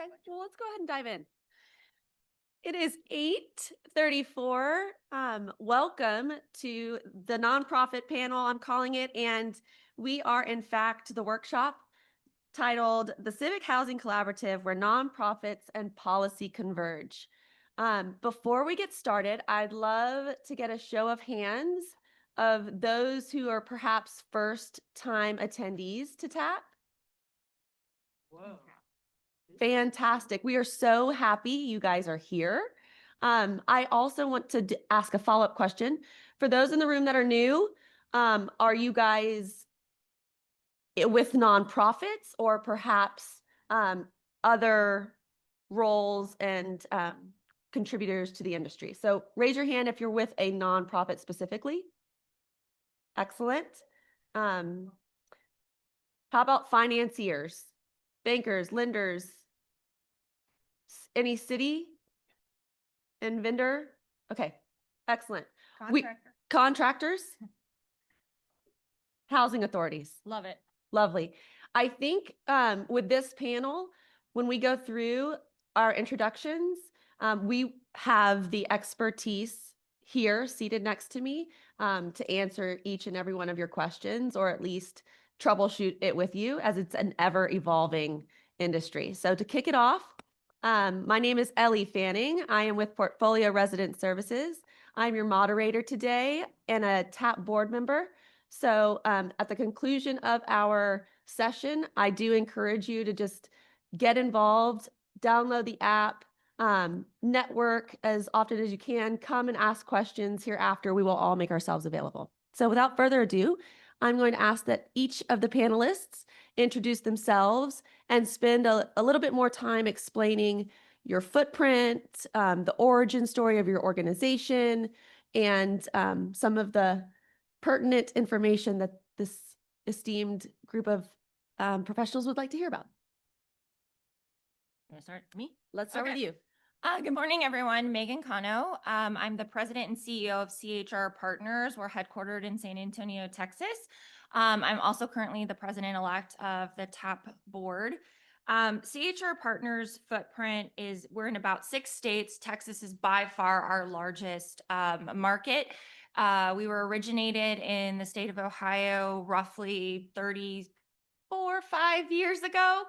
Okay, well, let's go ahead and dive in. It is 8:34. Welcome to the nonprofit panel, I'm calling it, and we are in fact the workshop titled The Civic Housing Collaborative, where nonprofits and policy converge. Before we get started, I'd love to get a show of hands of those who are perhaps first-time attendees to TAP. Whoa. Fantastic. We are so happy you guys are here. I also want to ask a follow-up question. For those in the room that are new, are you guys with nonprofits or perhaps other roles and contributors to the industry? So raise your hand if you're with a nonprofit specifically. Excellent. How about financiers, bankers, lenders? Any city and vendor? Okay, excellent. Contractors? Housing authorities. Love it. Lovely. I think with this panel, when we go through our introductions, we have the expertise here seated next to me to answer each and every one of your questions, or at least troubleshoot it with you, as it's an ever-evolving industry. So to kick it off, my name is Ellie Fanning. I am with Portfolio Resident Services. I'm your moderator today and a TAP board member. So at the conclusion of our session, I do encourage you to just get involved, download the app, network as often as you can, come and ask questions hereafter. We will all make ourselves available. So without further ado, I'm going to ask that each of the panelists introduce themselves and spend a little bit more time explaining your footprint, the origin story of your organization, and some of the pertinent information that this esteemed group of professionals would like to hear about. Can I start me? Let's start with you. Good morning, everyone. Megan Cano. I'm the president and CEO of CHR Partners. We're headquartered in San Antonio, Texas. I'm also currently the president-elect of the TAP board. CHR Partners footprint is we're in about 6 states. Texas is by far our largest market. We were originated in the state of Ohio roughly 5 years ago.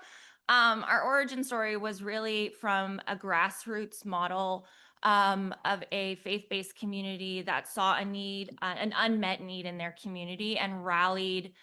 Our origin story was really from a grassroots model of a faith-based community that saw a need, an unmet need in their community, and rallied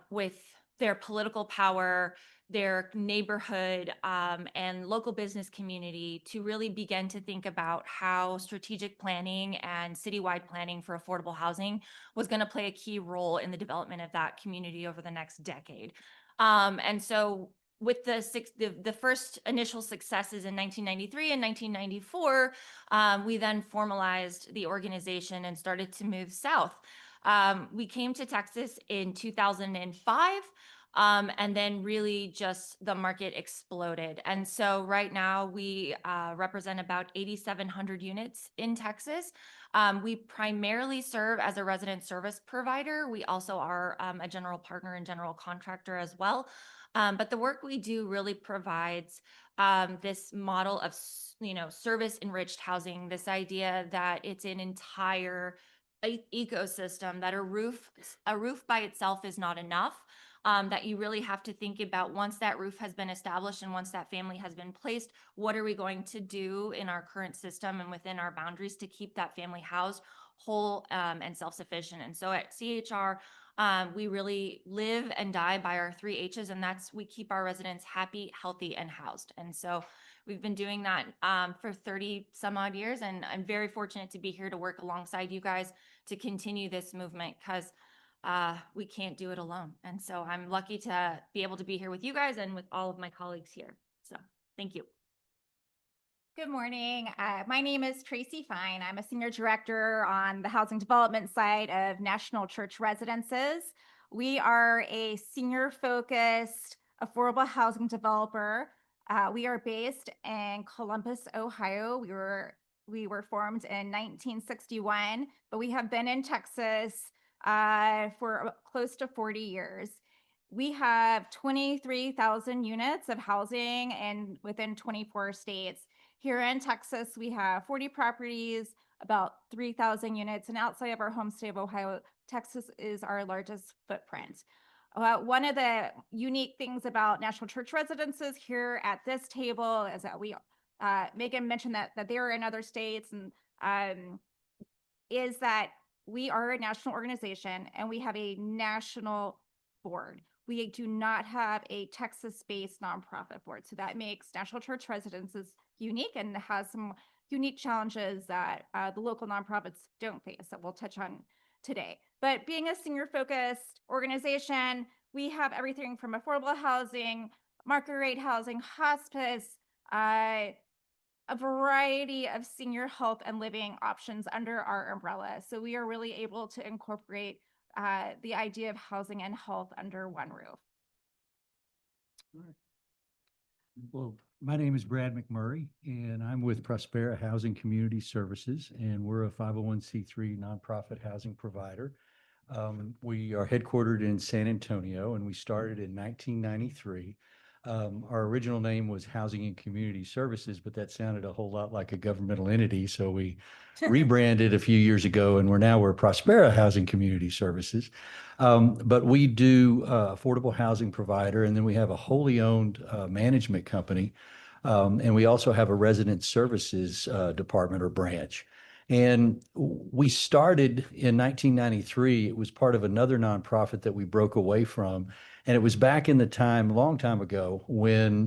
with their political power, their neighborhood, and local business community to really begin to think about how strategic planning and citywide planning for affordable housing was going to play a key role in the development of that community over the next decade. And so with the first initial successes in 1993 and 1994, we then formalized the organization and started to move south. We came to Texas in 2005. And then really just the market exploded. And so right now we represent about 8,700 units in Texas. We primarily serve as a resident service provider. We also are a general partner and general contractor as well. But the work we do really provides this model of, service enriched housing, this idea that it's an entire ecosystem, that a roof by itself is not enough. That you really have to think about once that roof has been established and once that family has been placed, what are we going to do in our current system and within our boundaries to keep that family housed, whole, and self-sufficient. And so at CHR, we really live and die by our 3 H's, and that's we keep our residents happy, healthy, and housed. And so we've been doing that for 30 some odd years, and I'm very fortunate to be here to work alongside you guys to continue this movement, because we can't do it alone. And so I'm lucky to be able to be here with you guys and with all of my colleagues here. So thank you. Good morning. My name is Tracy Fine. I'm a senior director on the housing development side of National Church Residences. We are a senior focused affordable housing developer. We are based in Columbus, Ohio. We were formed in 1961, but we have been in Texas for close to 40 years. we have 23,000 units of housing and within 24 states. Here in Texas, we have 40 properties, about 3,000 units, and outside of our home state of Ohio, Texas is our largest footprint. One of the unique things about National Church Residences here at this table is that Megan mentioned that they are in other states, and is that we are a national organization and we have a national board. We do not have a Texas-based nonprofit board. So that makes National Church Residences unique and has some unique challenges that the local nonprofits don't face that we'll touch on today. But being a senior-focused organization, we have everything from affordable housing, market rate housing, hospice, a variety of senior health and living options under our umbrella. So we are really able to incorporate the idea of housing and health under one roof. Well, my name is Brad McMurray, and I'm with Prospera Housing Community Services, and we're a 501c3 nonprofit housing provider. We are headquartered in San Antonio, and we started in 1993. Our original name was Housing and Community Services, but that sounded a whole lot like a governmental entity, so we rebranded a few years ago, and we're Prospera Housing Community Services. But we do affordable housing provider, and then we have a wholly owned management company, and we also have a resident services department or branch. And we started in 1993. It was part of another nonprofit that we broke away from. And it was back in the time, a long time ago, when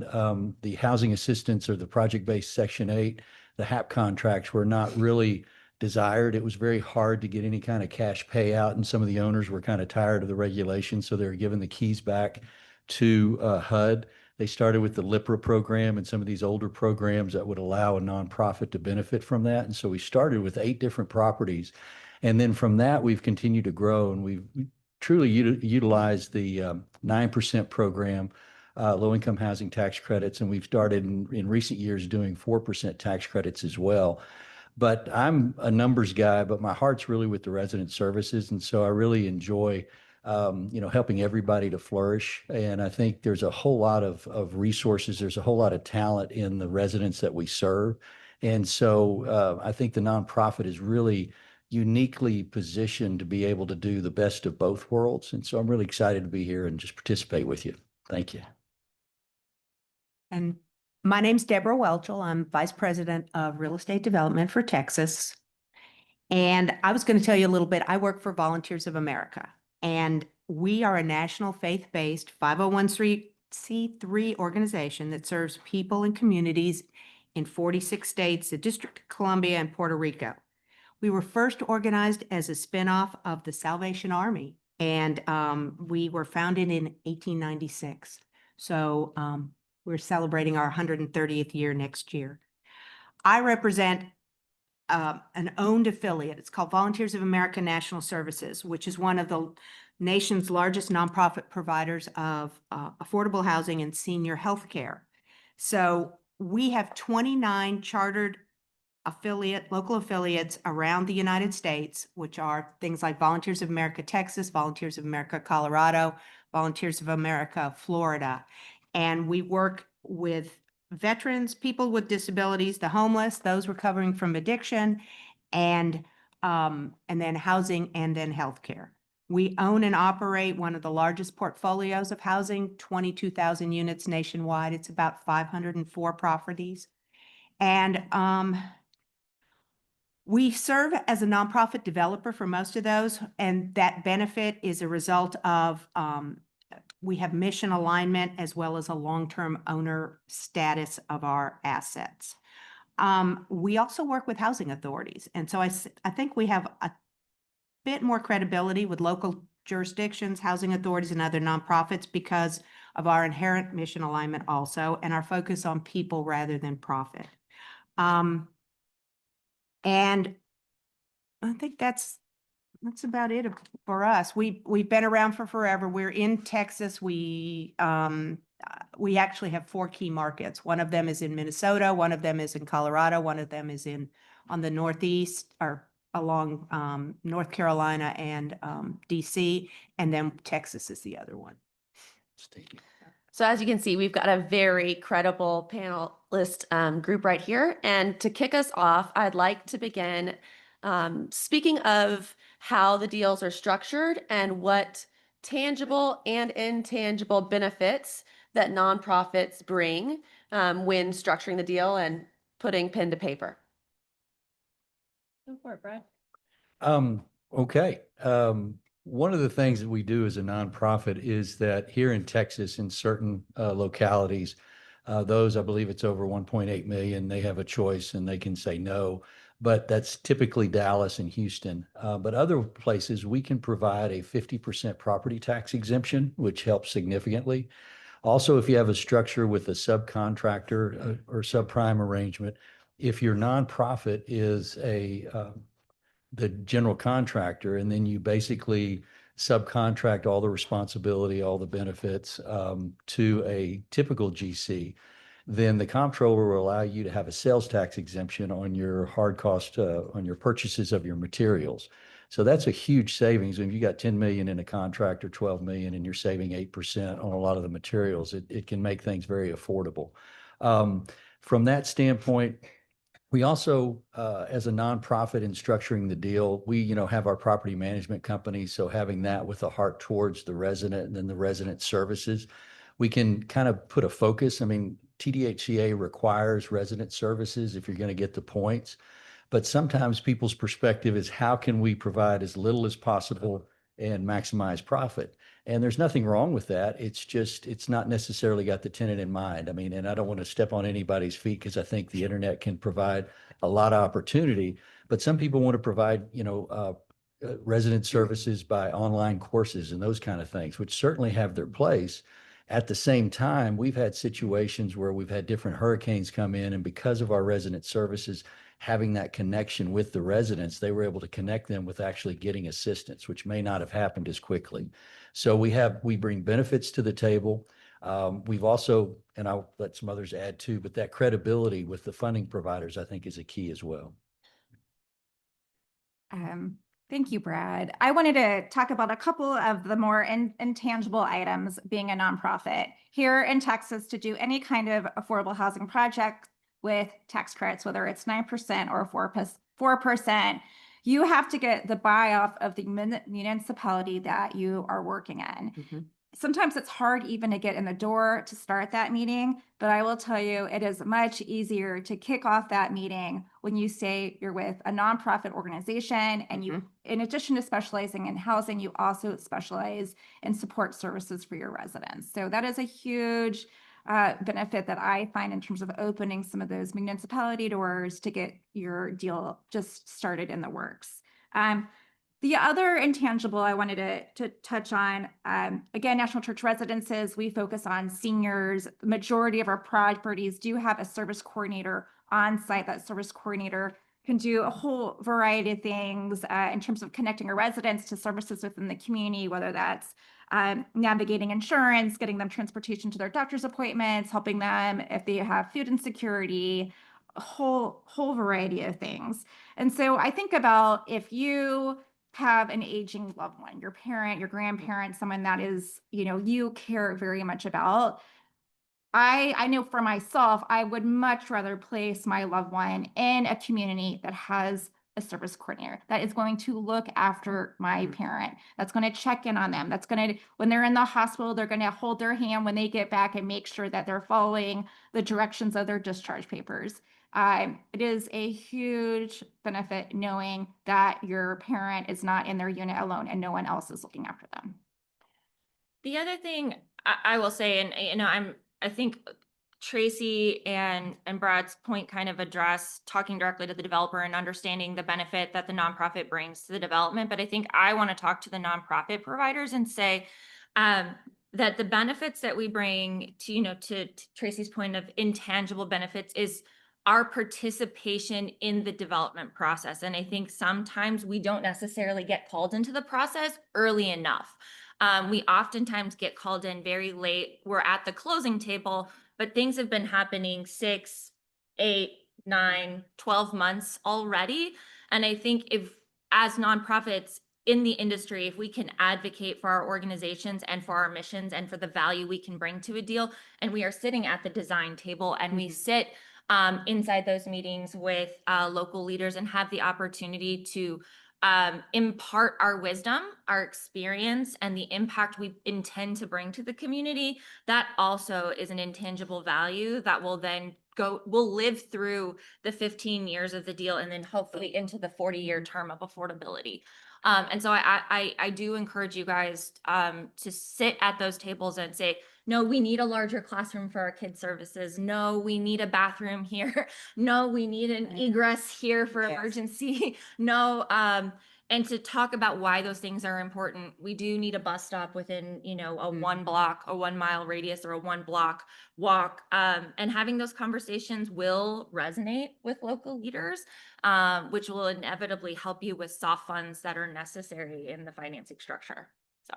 the housing assistance or the project-based Section 8, the HAP contracts were not really desired. It was very hard to get any kind of cash payout, and some of the owners were kind of tired of the regulations, so they were giving the keys back to HUD. They started with the LIPRA program and some of these older programs that would allow a nonprofit to benefit from that. And so we started with 8 different properties. And then from that, we've continued to grow, and we've truly utilized the 9% program, low-income housing tax credits, and we've started in recent years doing 4% tax credits as well. But I'm a numbers guy, but my heart's really with the resident services, and so I really enjoy helping everybody to flourish. And I think there's a whole lot of resources. There's a whole lot of talent in the residents that we serve. And so I think the nonprofit is really uniquely positioned to be able to do the best of both worlds. And so I'm really excited to be here and just participate with you. Thank you. And my name's Deborah Welchel. I'm Vice President of Real Estate Development for Texas. And I was going to tell you a little bit. I work for Volunteers of America, and we are a national faith-based 501c3 organization that serves people and communities in 46 states, the District of Columbia, and Puerto Rico. We were first organized as a spinoff of the Salvation Army, and we were founded in 1896. So we're celebrating our 130th year next year. I represent an owned affiliate. It's called Volunteers of America National Services, which is one of the nation's largest nonprofit providers of affordable housing and senior health care. So we have 29 chartered local affiliates around the United States, which are things like Volunteers of America Texas, Volunteers of America Colorado, Volunteers of America Florida. And we work with veterans, people with disabilities, the homeless, those recovering from addiction, and then housing, and then healthcare. We own and operate one of the largest portfolios of housing, 22,000 units nationwide. It's about 504 properties. And we serve as a nonprofit developer for most of those, and that benefit is a result of we have mission alignment as well as a long-term owner status of our assets. We also work with housing authorities, and so I think we have a bit more credibility with local jurisdictions, housing authorities, and other nonprofits because of our inherent mission alignment also, and our focus on people rather than profit. And I think that's about it for us. We've been around for forever. We're in Texas. We actually have 4 key markets. One of them is in Minnesota. One of them is in Colorado. One of them is on the Northeast or along North Carolina and DC. And then Texas is the other one. So as you can see, we've got a very credible panelist group right here. And to kick us off, I'd like to begin speaking of how the deals are structured and what tangible and intangible benefits that nonprofits bring when structuring the deal and putting pen to paper. Go for it, Brad. Okay. One of the things that we do as a nonprofit is that here in Texas, in certain localities, those, I believe it's over 1.8 million, they have a choice and they can say no, but that's typically Dallas and Houston. But other places, we can provide a 50% property tax exemption, which helps significantly. Also, if you have a structure with a subcontractor or subprime arrangement, if your nonprofit is the general contractor, and then you basically subcontract all the responsibility, all the benefits to a typical GC, then the comptroller will allow you to have a sales tax exemption on your hard cost, on your purchases of your materials. So that's a huge savings. If you got 10 million in a contract or 12 million and you're saving 8% on a lot of the materials, it can make things very affordable. From that standpoint, we also, as a nonprofit in structuring the deal, we, have our property management company. So having that with a heart towards the resident and then the resident services, we can kind of put a focus. I mean, TDHCA requires resident services if you're going to get the points, but sometimes people's perspective is how can we provide as little as possible and maximize profit? And there's nothing wrong with that. It's just, it's not necessarily got the tenant in mind. I mean, and I don't want to step on anybody's feet because I think the internet can provide a lot of opportunity, but some people want to provide, resident services by online courses and those kind of things, which certainly have their place. At the same time, we've had situations where we've had different hurricanes come in, and because of our resident services, having that connection with the residents, they were able to connect them with actually getting assistance, which may not have happened as quickly. So we bring benefits to the table. We've also, and I'll let some others add too, but that credibility with the funding providers, I think, is a key as well. Thank you, Brad. I wanted to talk about a couple of the more intangible items being a nonprofit. Here in Texas, to do any kind of affordable housing project with tax credits, whether it's 9% or 4%, you have to get the buy-off of the municipality that you are working in. Mhm. Sometimes it's hard even to get in the door to start that meeting, but I will tell you, it is much easier to kick off that meeting when you say you're with a nonprofit organization and you, in addition to specializing in housing, you also specialize in support services for your residents. So that is a huge benefit that I find in terms of opening some of those municipality doors to get your deal just started in the works. The other intangible I wanted to touch on, again, National Church Residences, we focus on seniors. The majority of our properties do have a service coordinator on site. That service coordinator can do a whole variety of things in terms of connecting our residents to services within the community, whether that's navigating insurance, getting them transportation to their doctor's appointments, helping them if they have food insecurity, a whole variety of things. And so I think about if you have an aging loved one, your parent, your grandparent, someone that is, you care very much about. I know for myself, I would much rather place my loved one in a community that has a service coordinator that is going to look after my parent, that's going to check in on them, that's going to, when they're in the hospital, they're going to hold their hand when they get back and make sure that they're following the directions of their discharge papers. It is a huge benefit knowing that your parent is not in their unit alone and no one else is looking after them. The other thing I will say, and I think Tracy and Brad's point kind of address talking directly to the developer and understanding the benefit that the nonprofit brings to the development. But I think I want to talk to the nonprofit providers and say that the benefits that we bring to, to Tracy's point of intangible benefits is our participation in the development process. And I think sometimes we don't necessarily get called into the process early enough. We oftentimes get called in very late. We're at the closing table, but things have been happening 6, 8, 9, 12 months already. And I think if as nonprofits, in the industry, if we can advocate for our organizations and for our missions and for the value we can bring to a deal, and we are sitting at the design table and we sit inside those meetings with local leaders and have the opportunity to impart our wisdom, our experience, and the impact we intend to bring to the community, that also is an intangible value that will then will live through the 15 years of the deal and then hopefully into the 40-year term of affordability. And so I do encourage you guys to sit at those tables and say, no, we need a larger classroom for our kids' services. No, we need a bathroom here. No, we need an egress here for Yes. emergency. No, and to talk about why those things are important. We do need a bus stop within, you know, a 1 block, a 1 mile radius, or a 1 block walk. And having those conversations will resonate with local leaders, which will inevitably help you with soft funds that are necessary in the financing structure. So.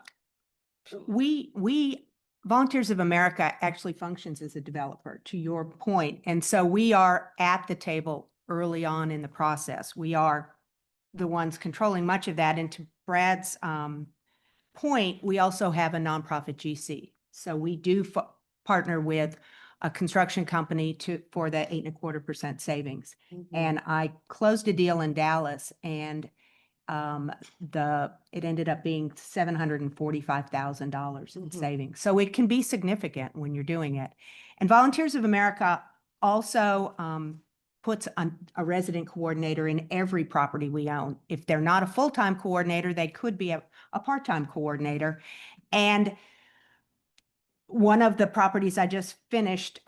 We Volunteers of America actually functions as a developer, to your point. And so we are at the table early on in the process. We are the ones controlling much of that. And to Brad's point, we also have a nonprofit GC. So we do partner with a construction company for the 8.25% savings. And I closed a deal in Dallas, and it ended up being $745,000 in savings. So it can be significant when you're doing it. And Volunteers of America also puts a resident coordinator in every property we own. If they're not a full-time coordinator, they could be a part-time coordinator. And one of the properties I just finished,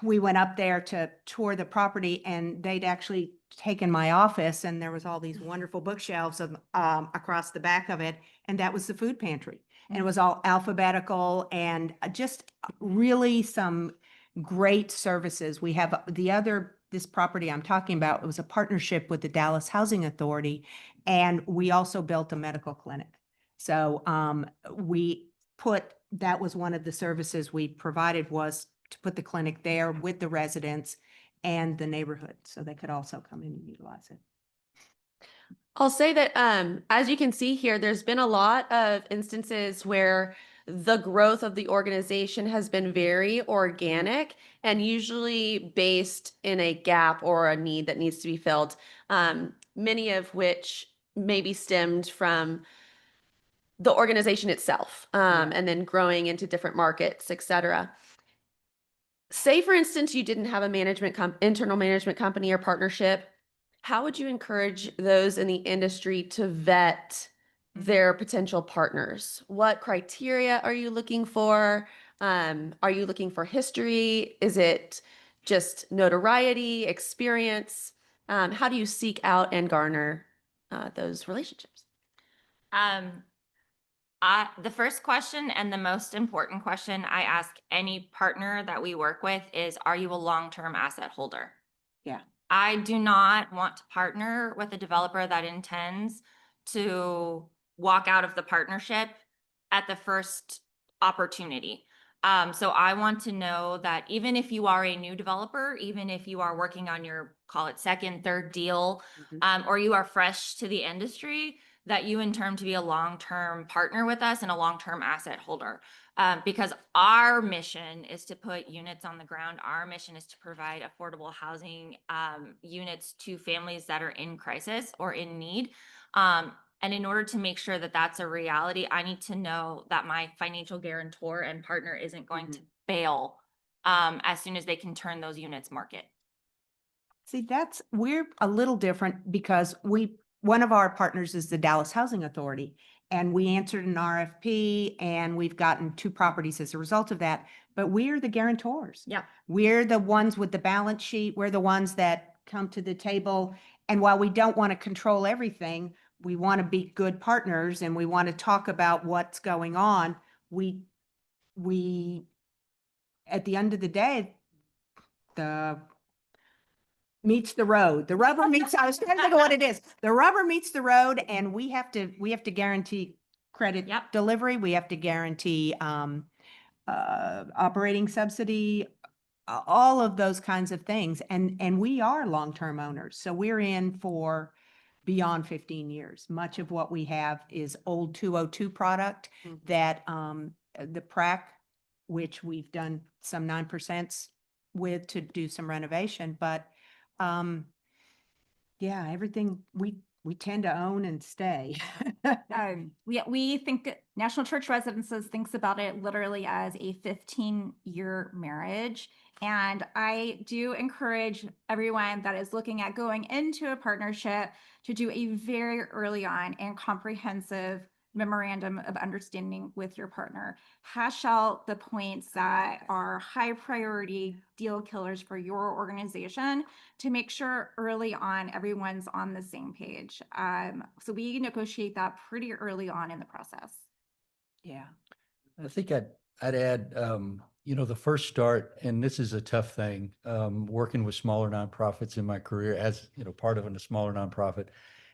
we went up there to tour the property, and they'd actually taken my office, and there was all these wonderful bookshelves across the back of it, and that was the food pantry. And it was all alphabetical and just really some great services. We have this property I'm talking about, it was a partnership with the Dallas Housing Authority, and we also built a medical clinic. So that was one of the services we provided, was to put the clinic there with the residents and the neighborhood, so they could also come in and utilize it. I'll say that as you can see here, there's been a lot of instances where the growth of the organization has been very organic and usually based in a gap or a need that needs to be filled, many of which may be stemmed from the organization itself, and then growing into different markets, et cetera. Say, for instance, you didn't have a internal management company or partnership. How would you encourage those in the industry to vet their potential partners? What criteria are you looking for? Are you looking for history? Is it just notoriety, experience? How do you seek out and garner those relationships? The first question and the most important question I ask any partner that we work with is, are you a long-term asset holder? Yeah. I do not want to partner with a developer that intends to walk out of the partnership at the first opportunity. So I want to know that even if you are a new developer, even if you are working on your, call it second, third deal, or you are fresh to the industry, that you intend to be a long-term partner with us and a long-term asset holder. Because our mission is to put units on the ground. Our mission is to provide affordable housing units to families that are in crisis or in need. And in order to make sure that that's a reality, I need to know that my financial guarantor and partner isn't going to bail as soon as they can turn those units market. See, we're a little different because one of our partners is the Dallas Housing Authority, and we answered an RFP, and we've gotten 2 properties as a result of that, but we're the guarantors. Yeah. We're the ones with the balance sheet. We're the ones that come to the table. And while we don't want to control everything, we want to be good partners, and we want to talk about what's going on. We at the end of the day, meets the road. The rubber meets, I was trying to think of what it is. The rubber meets the road, and we have to guarantee credit delivery. We have to guarantee operating subsidy, all of those kinds of things. And we are long-term owners. So we're in for beyond 15 years. Much of what we have is old 202 product Mhm. that the PrAC, which we've done some 9% with to do some renovation, but yeah, everything we tend to own and stay. We think that National Church Residences thinks about it literally as a 15-year marriage. And I do encourage everyone that is looking at going into a partnership to do a very early on and comprehensive memorandum of understanding with your partner. Hash out the points that are high priority deal killers for your organization to make sure early on everyone's on the same page. So we negotiate that pretty early on in the process. Yeah. I think I'd add, the first start, and this is a tough thing, working with smaller nonprofits in my career as, part of a smaller nonprofit.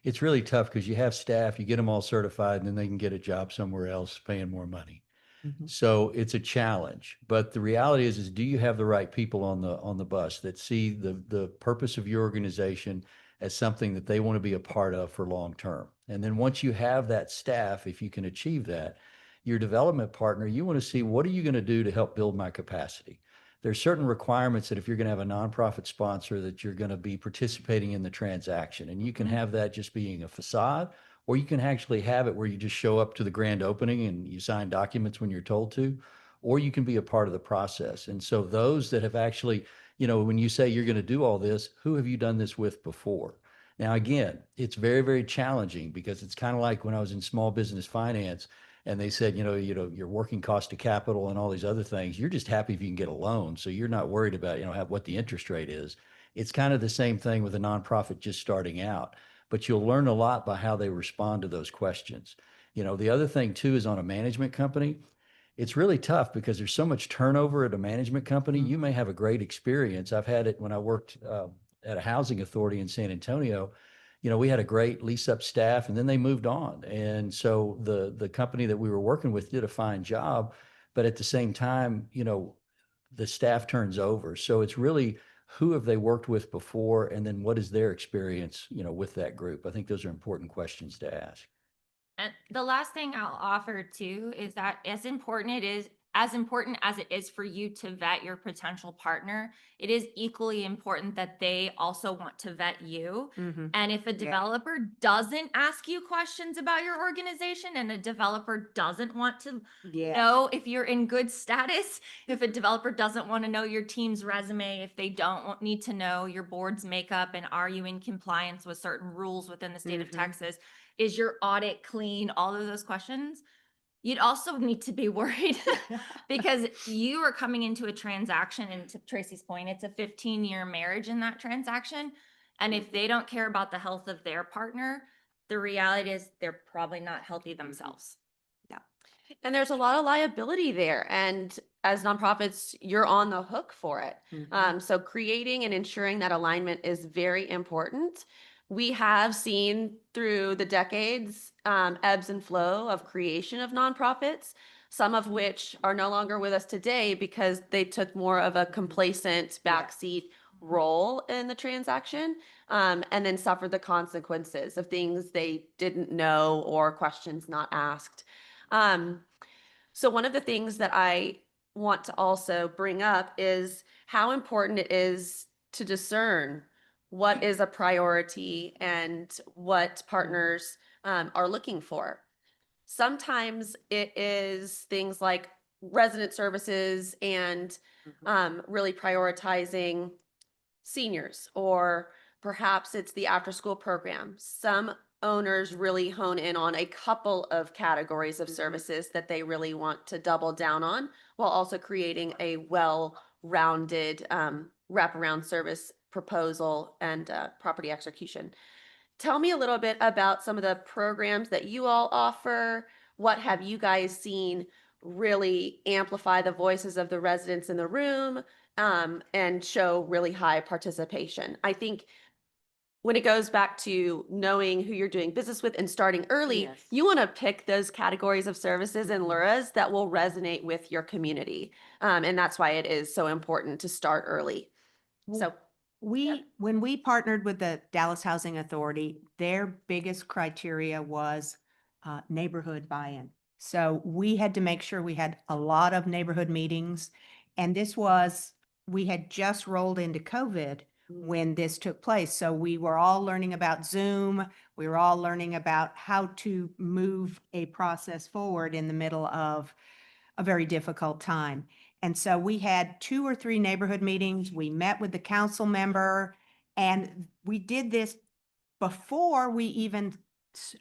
It's really tough because you have staff, you get them all certified, and then they can get a job somewhere else paying more money. Mhm. So it's a challenge, but the reality is do you have the right people on the bus that see the purpose of your organization as something that they want to be a part of for long term? And then once you have that staff, if you can achieve that, your development partner, you want to see what are you going to do to help build my capacity? There's certain requirements that if you're going to have a nonprofit sponsor that you're going to be participating in the transaction, and you can have that just being a facade, or you can actually have it where you just show up to the grand opening and you sign documents when you're told to, or you can be a part of the process. And so those that have actually, when you say you're going to do all this, who have you done this with before? Now, again, it's very, very challenging because it's kind of like when I was in small business finance and they said, your working cost of capital and all these other things, you're just happy if you can get a loan. So you're not worried about, what the interest rate is. It's kind of the same thing with a nonprofit just starting out, but you'll learn a lot by how they respond to those questions. The other thing too is on a management company, it's really tough because there's so much turnover at a management company. You may have a great experience. I've had it when I worked at a housing authority in San Antonio. We had a great lease up staff and then they moved on. And so the company that we were working with did a fine job, but at the same time, the staff turns over. So it's really who have they worked with before and then what is their experience, with that group? I think those are important questions to ask. And the last thing I'll offer too is that as important as it is for you to vet your potential partner, it is equally important that they also want to vet you. Mhm. And if a developer doesn't ask you questions about your organization and a developer doesn't want to Yeah. know if you're in good status, if a developer doesn't want to know your team's resume, if they need to know your board's makeup and are you in compliance with certain rules within the state of Mhm. Texas, is your audit clean, all of those questions, you'd also need to be worried because you are coming into a transaction, and to Tracy's point, it's a 15-year marriage in that transaction. And if they don't care about the health of their partner, the reality is they're probably not healthy themselves. And there's a lot of liability there. And as nonprofits, you're on the hook for it. Mhm. So creating and ensuring that alignment is very important. We have seen through the decades ebbs and flow of creation of nonprofits, some of which are no longer with us today because they took more of a complacent backseat role in the transaction, and then suffered the consequences of things they didn't know or questions not asked. So one of the things that I want to also bring up is how important it is to discern what is a priority and what partners are looking for. Sometimes it is things like resident services and really prioritizing seniors, or perhaps it's the after school program. Some owners really hone in on a couple of categories of services that they really want to double down on while also creating a well-rounded wraparound service proposal and property execution. Tell me a little bit about some of the programs that you all offer. What have you guys seen really amplify the voices of the residents in the room, and show really high participation? I think when it goes back to knowing who you're doing business with and starting early, Yes. you want to pick those categories of services and luras that will resonate with your community. And that's why it is so important to start early. So When we partnered with the Dallas Housing Authority, their biggest criteria was neighborhood buy-in. So we had to make sure we had a lot of neighborhood meetings. And we had just rolled into COVID when this took place. So we were all learning about Zoom. We were all learning about how to move a process forward in the middle of a very difficult time. And so we had 2 or 3 neighborhood meetings. We met with the council member, and we did this before we even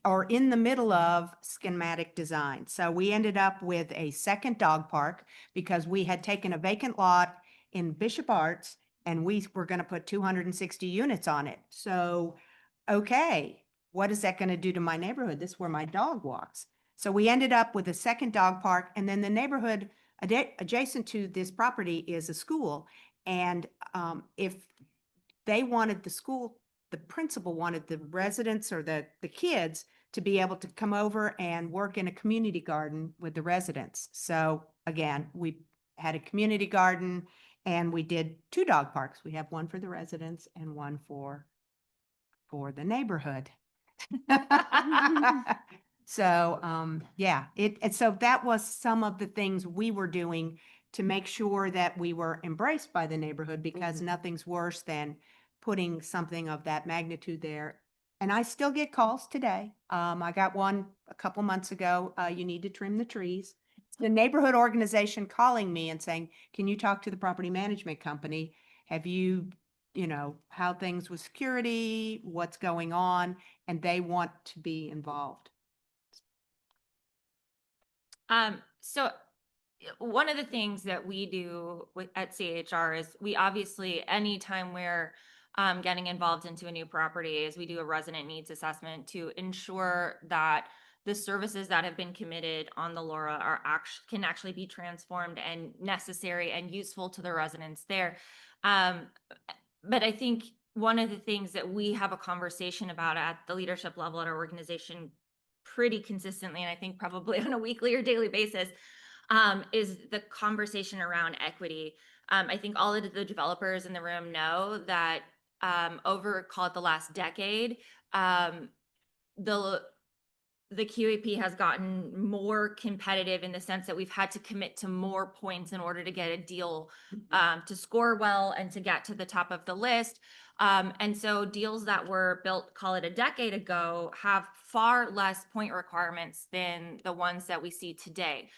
or in the middle of schematic design. So we ended up with a second dog park because we had taken a vacant lot in Bishop Arts and we were going to put 260 units on it. So, okay, what is that going to do to my neighborhood? This is where my dog walks. So we ended up with a second dog park, and then the neighborhood adjacent to this property is a school. And if they wanted the principal wanted the residents or the kids to be able to come over and work in a community garden with the residents. So again, we had a community garden and we did 2 dog parks. We have one for the residents and one for the neighborhood. So, yeah, so that was some of the things we were doing to make sure that we were embraced by the neighborhood, because nothing's worse than putting something of that magnitude there. And I still get calls today. I got one a couple months ago. You need to trim the trees. The neighborhood organization calling me and saying, can you talk to the property management company? Have you how things with security, what's going on, and they want to be involved. So one of the things that we do at CHR is we obviously, anytime we're getting involved into a new property, is we do a resident needs assessment to ensure that the services that have been committed on the LoRa can actually be transformed and necessary and useful to the residents there. But I think one of the things that we have a conversation about at the leadership level at our organization pretty consistently, and I think probably on a weekly or daily basis, is the conversation around equity. I think all of the developers in the room know that over, call it the last decade, the QAP has gotten more competitive in the sense that we've had to commit to more points in order to get a deal to score well and to get to the top of the list. And so deals that were built, call it a decade ago, have far less point requirements than the ones that we see today.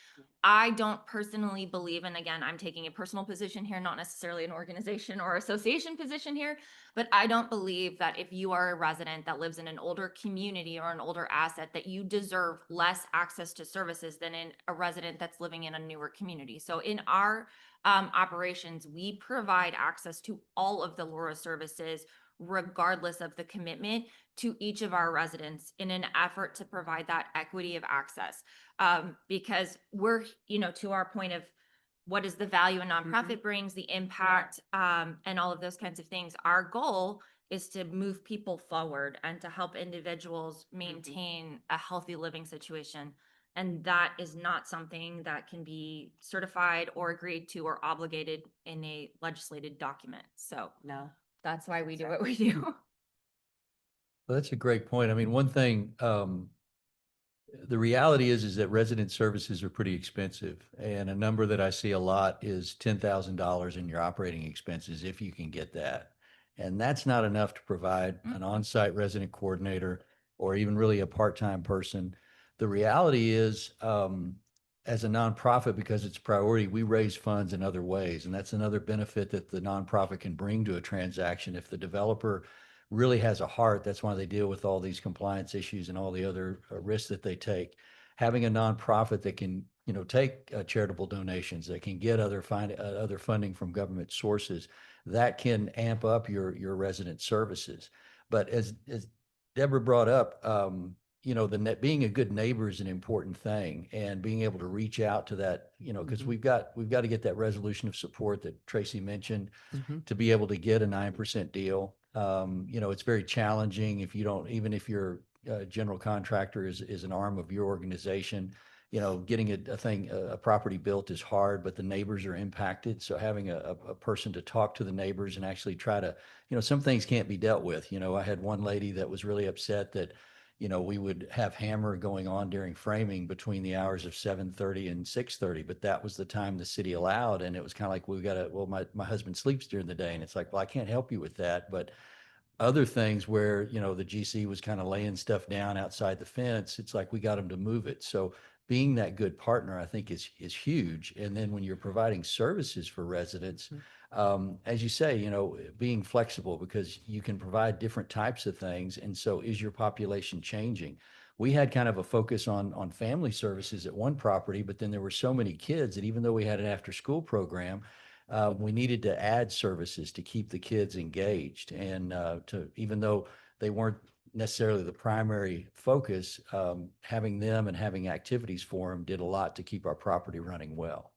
I don't personally believe, and again, I'm taking a personal position here, not necessarily an organization or association position here, but I don't believe that if you are a resident that lives in an older community or an older asset, that you deserve less access to services than in a resident that's living in a newer community. So in our operations, we provide access to all of the LoRa services, regardless of the commitment to each of our residents, in an effort to provide that equity of access. Because we're, to our point of what is the value a nonprofit brings, the impact, and all of those kinds of things. Our goal is to move people forward and to help individuals maintain a healthy living situation. And that is not something that can be certified or agreed to or obligated in a legislated document. So No. that's why we do what we do. Well, that's a great point. I mean, one thing, the reality is that resident services are pretty expensive. And a number that I see a lot is $10,000 in your operating expenses, if you can get that. And that's not enough to provide an on-site resident coordinator or even really a part-time person. The reality is, as a nonprofit, because it's priority, we raise funds in other ways. And that's another benefit that the nonprofit can bring to a transaction. If the developer really has a heart, that's why they deal with all these compliance issues and all the other risks that they take. Having a nonprofit that can, take charitable donations, that can get other funding from government sources, that can amp up your resident services. But as Deborah brought up, being a good neighbor is an important thing, and being able to reach out to that, because we've got to get that resolution of support that Tracy mentioned to be able to get a 9% deal. It's very challenging if you don't, even if your general contractor is an arm of your organization, you know, getting a property built is hard, but the neighbors are impacted. So having a person to talk to the neighbors and actually try to, you know, some things can't be dealt with. You know, I had one lady that was really upset that, you know, we would have hammer going on during framing between the hours of 7:30 and 6:30, but that was the time the city allowed. And it was kind of like, well, my husband sleeps during the day. And it's like, well, I can't help you with that. But other things where, you know, the GC was kind of laying stuff down outside the fence, it's like we got them to move it. So being that good partner, I think is huge. And then when you're providing services for residents, as you say, you know, being flexible because you can provide different types of things. And so is your population changing? We had kind of a focus on family services at one property, but then there were so many kids that even though we had an after school program, we needed to add services to keep the kids engaged and to, even though they weren't necessarily the primary focus, having them and having activities for them did a lot to keep our property running well.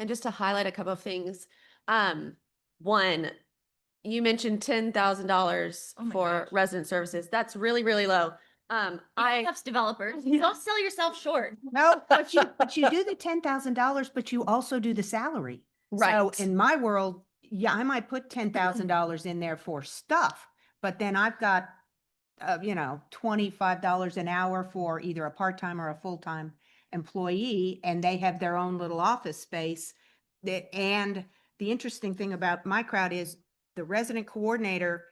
And just to highlight a couple of things, one, you mentioned $10,000 Oh my for gosh. resident services. That's really, really low. I, Stuff's developers. Yeah. Don't sell yourself short. No, but you do the $10,000, but you also do the salary. So Right. in my world, yeah, I might put $10,000 in there for stuff, but then I've got, you know, $25 an hour for either a part-time or a full-time employee, and they have their own little office space. And the interesting thing about my crowd is the resident coordinator,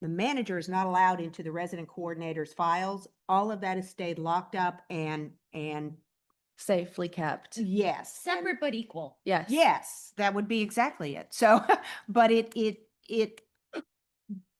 the manager is not allowed into the resident coordinator's files. All of that has stayed locked up and safely kept. yes. Separate but equal. Yes. Yes, that would be exactly it. So, but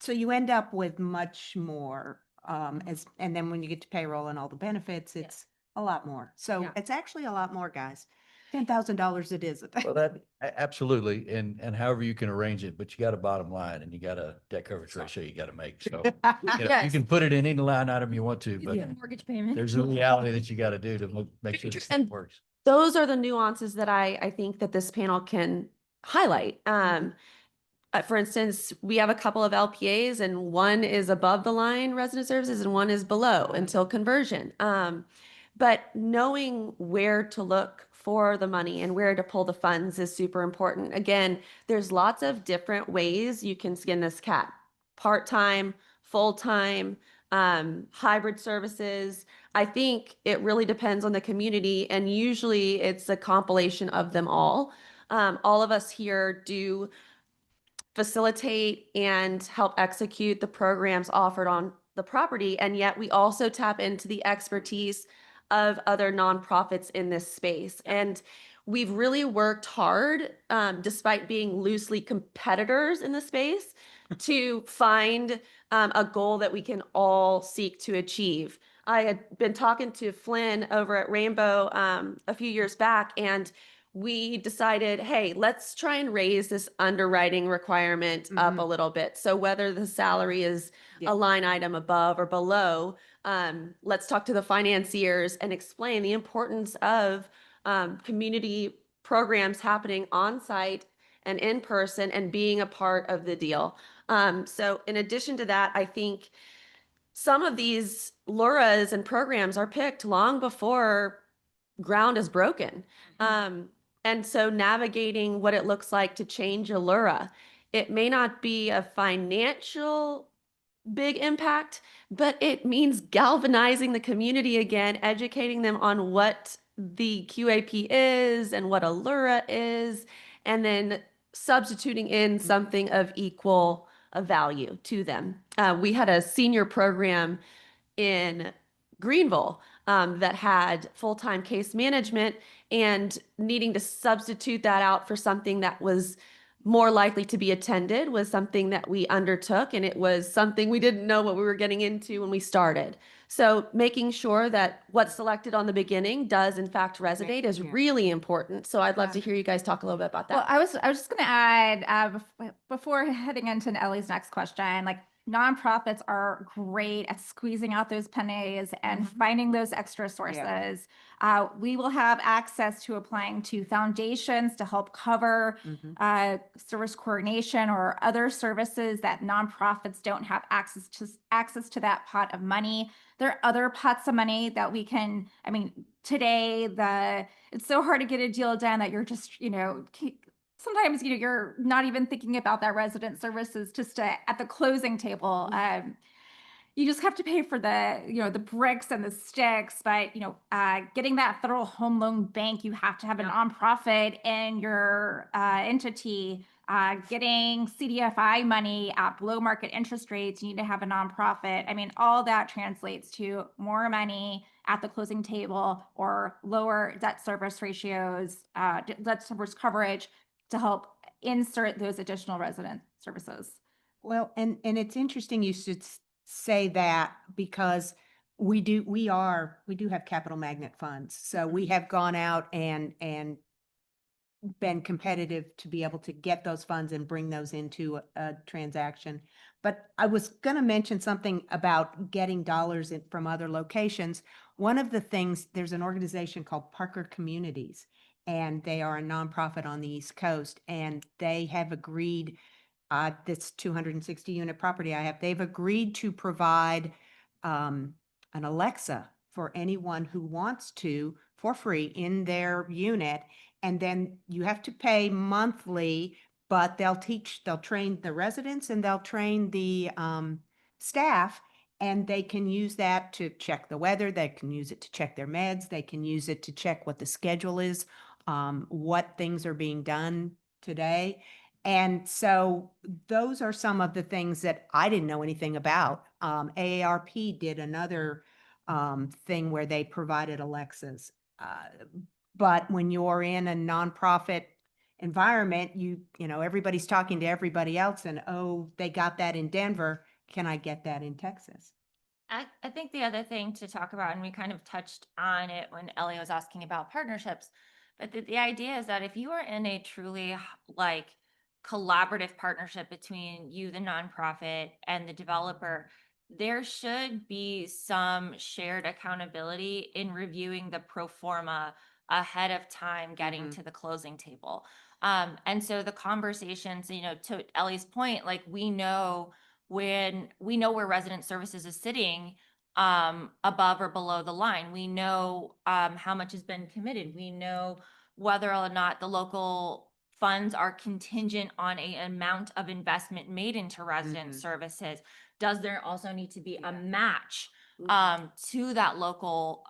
so you end up with much more, and then when you get to payroll and all the benefits, it's a lot more. So Yeah. it's actually a lot more, guys. $10,000 it is. Well, that absolutely. And however you can arrange it, but you got a bottom line and you got a debt coverage ratio you got to make. So you know, you Yes. can put it in any line item you want to, You but get a mortgage payment. there's a reality that you got to do to make sure this thing And works. those are the nuances that I think that this panel can highlight. For instance, we have a couple of LPAs and one is above the line resident services and one is below until conversion. But knowing where to look for the money and where to pull the funds is super important. Again, there's lots of different ways you can skin this cat. Part-time, full-time, hybrid services. I think it really depends on the community and usually it's a compilation of them all. All of us here do facilitate and help execute the programs offered on the property. And yet we also tap into the expertise of other nonprofits in this space. And we've really worked hard, despite being loosely competitors in the space, to find a goal that we can all seek to achieve. I had been talking to Flynn over at Rainbow a few years back, and we decided, hey, let's try and raise this underwriting requirement up a little bit. So whether the salary is Yeah. a line item above or below, let's talk to the financiers and explain the importance of community programs happening on site and in person and being a part of the deal. So in addition to that, I think some of these LURAs and programs are picked long before ground is broken. And so navigating what it looks like to change a LURA, it may not be a financial big impact, but it means galvanizing the community again, educating them on what the QAP is and what a LURA is, and then substituting in something of equal value to them. We had a senior program in Greenville that had full-time case management, and needing to substitute that out for something that was more likely to be attended was something that we undertook, and it was something we didn't know what we were getting into when we started. So making sure that what's selected on the beginning does in fact resonate is Yeah. really important. So I'd love Yeah. to hear you guys talk a little bit about Well, that. I was just going to add, before heading into Ellie's next question, like nonprofits are great at squeezing out those pennies and finding those extra sources. We will have access to applying to foundations to help cover service coordination or other services that nonprofits don't have access to that pot of money. There are other pots of money that we can, I mean, today it's so hard to get a deal done that you're just, sometimes, you're not even thinking about that resident services just at the closing table. You just have to pay for the bricks and the sticks, but, getting that federal home loan bank, you have to have a nonprofit in your entity. Getting CDFI money at below market interest rates, you need to have a nonprofit. I mean, all that translates to more money at the closing table or lower debt service ratios, debt service coverage to help insert those additional resident services. Well, and it's interesting you should say that because we do have capital magnet funds. So we have gone out and been competitive to be able to get those funds and bring those into a transaction. But I was going to mention something about getting dollars from other locations. One of the things, there's an organization called Parker Communities, and they are a nonprofit on the East Coast, and they have agreed, this 260 unit property I have, they've agreed to provide an Alexa for anyone who wants to for free in their unit. And then you have to pay monthly, but they'll train the residents and they'll train the staff, and they can use that to check the weather. They can use it to check their meds. They can use it to check what the schedule is, what things are being done today. And so those are some of the things that I didn't know anything about. AARP did another thing where they provided Alexas. But when you're in a nonprofit environment, everybody's talking to everybody else and, oh, they got that in Denver. Can I get that in Texas? I think the other thing to talk about, and we kind of touched on it when Ellie was asking about partnerships, but the idea is that if you are in a truly collaborative partnership between you, the nonprofit, and the developer, there should be some shared accountability in reviewing the pro forma ahead of time getting to the closing table. And so the conversations, to Ellie's point, we know where resident services is sitting above or below the line. We know how much has been committed. We know whether or not the local funds are contingent on an amount of investment made into resident services. Does there also need to be a match to that local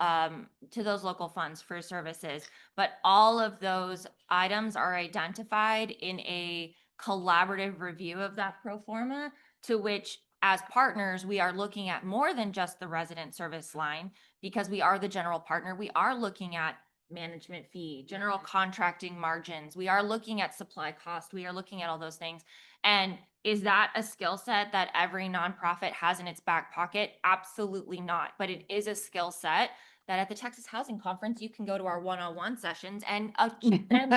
to those local funds for services? But all of those items are identified in a collaborative review of that pro forma, to which as partners, we are looking at more than just the resident service line, because we are the general partner. We are looking at management fee, general contracting margins. We are looking at supply cost. We are looking at all those things. And is that a skill set that every nonprofit has in its back pocket? Absolutely not. But it is a skill set that at the Texas Housing Conference, you can go to our one-on-one sessions and learn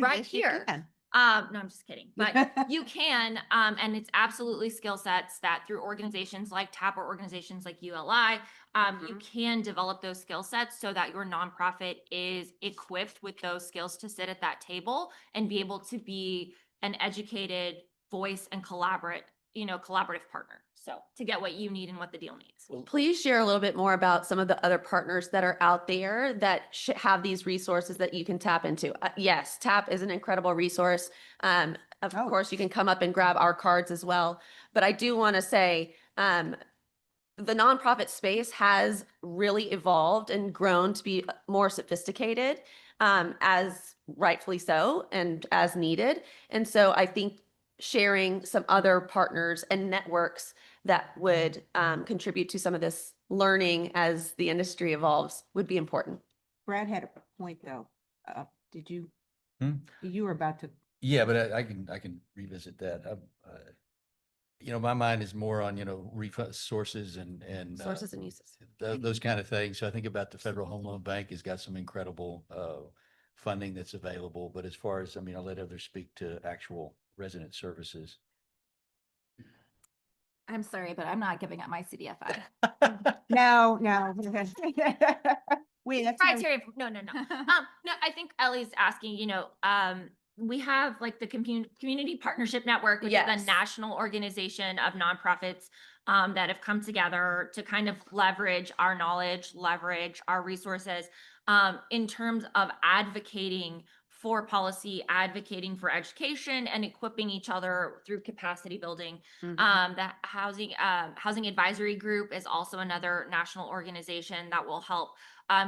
right Yes, you here. can. No, I'm just kidding. But you can, and it's absolutely skill sets that through organizations like TAP or organizations like ULI, you can develop those skill sets so that your nonprofit is equipped with those skills to sit at that table and be able to be an educated voice and collaborative partner. So to get what you need and what the deal needs. Please share a little bit more about some of the other partners that are out there that have these resources that you can tap into. Yes, TAP is an incredible resource. Of course, you can come up and grab our cards as well. But I do want to say, the nonprofit space has really evolved and grown to be more sophisticated, as rightfully so and as needed. And so I think sharing some other partners and networks that would contribute to some of this learning as the industry evolves would be important. Brad had a point though. Did you? Hmm? You were about to. Yeah, but I can revisit that. My mind is more on, refund sources and Sources and uses. those kind of things. So I think about the Federal Home Loan Bank has got some incredible funding that's available. But as far as, I'll let others speak to actual resident services. I'm sorry, but I'm not giving up my CDFI. No, no. Wait, that's my- Criteria, no. No, I think Ellie's asking, we have like the Community Partnership Network, which is Yes. a national organization of nonprofits that have come together to kind of leverage our knowledge, leverage our resources in terms of advocating for policy, advocating for education, and equipping each other through capacity building. Mhm. The Housing Advisory Group is also another national organization that will help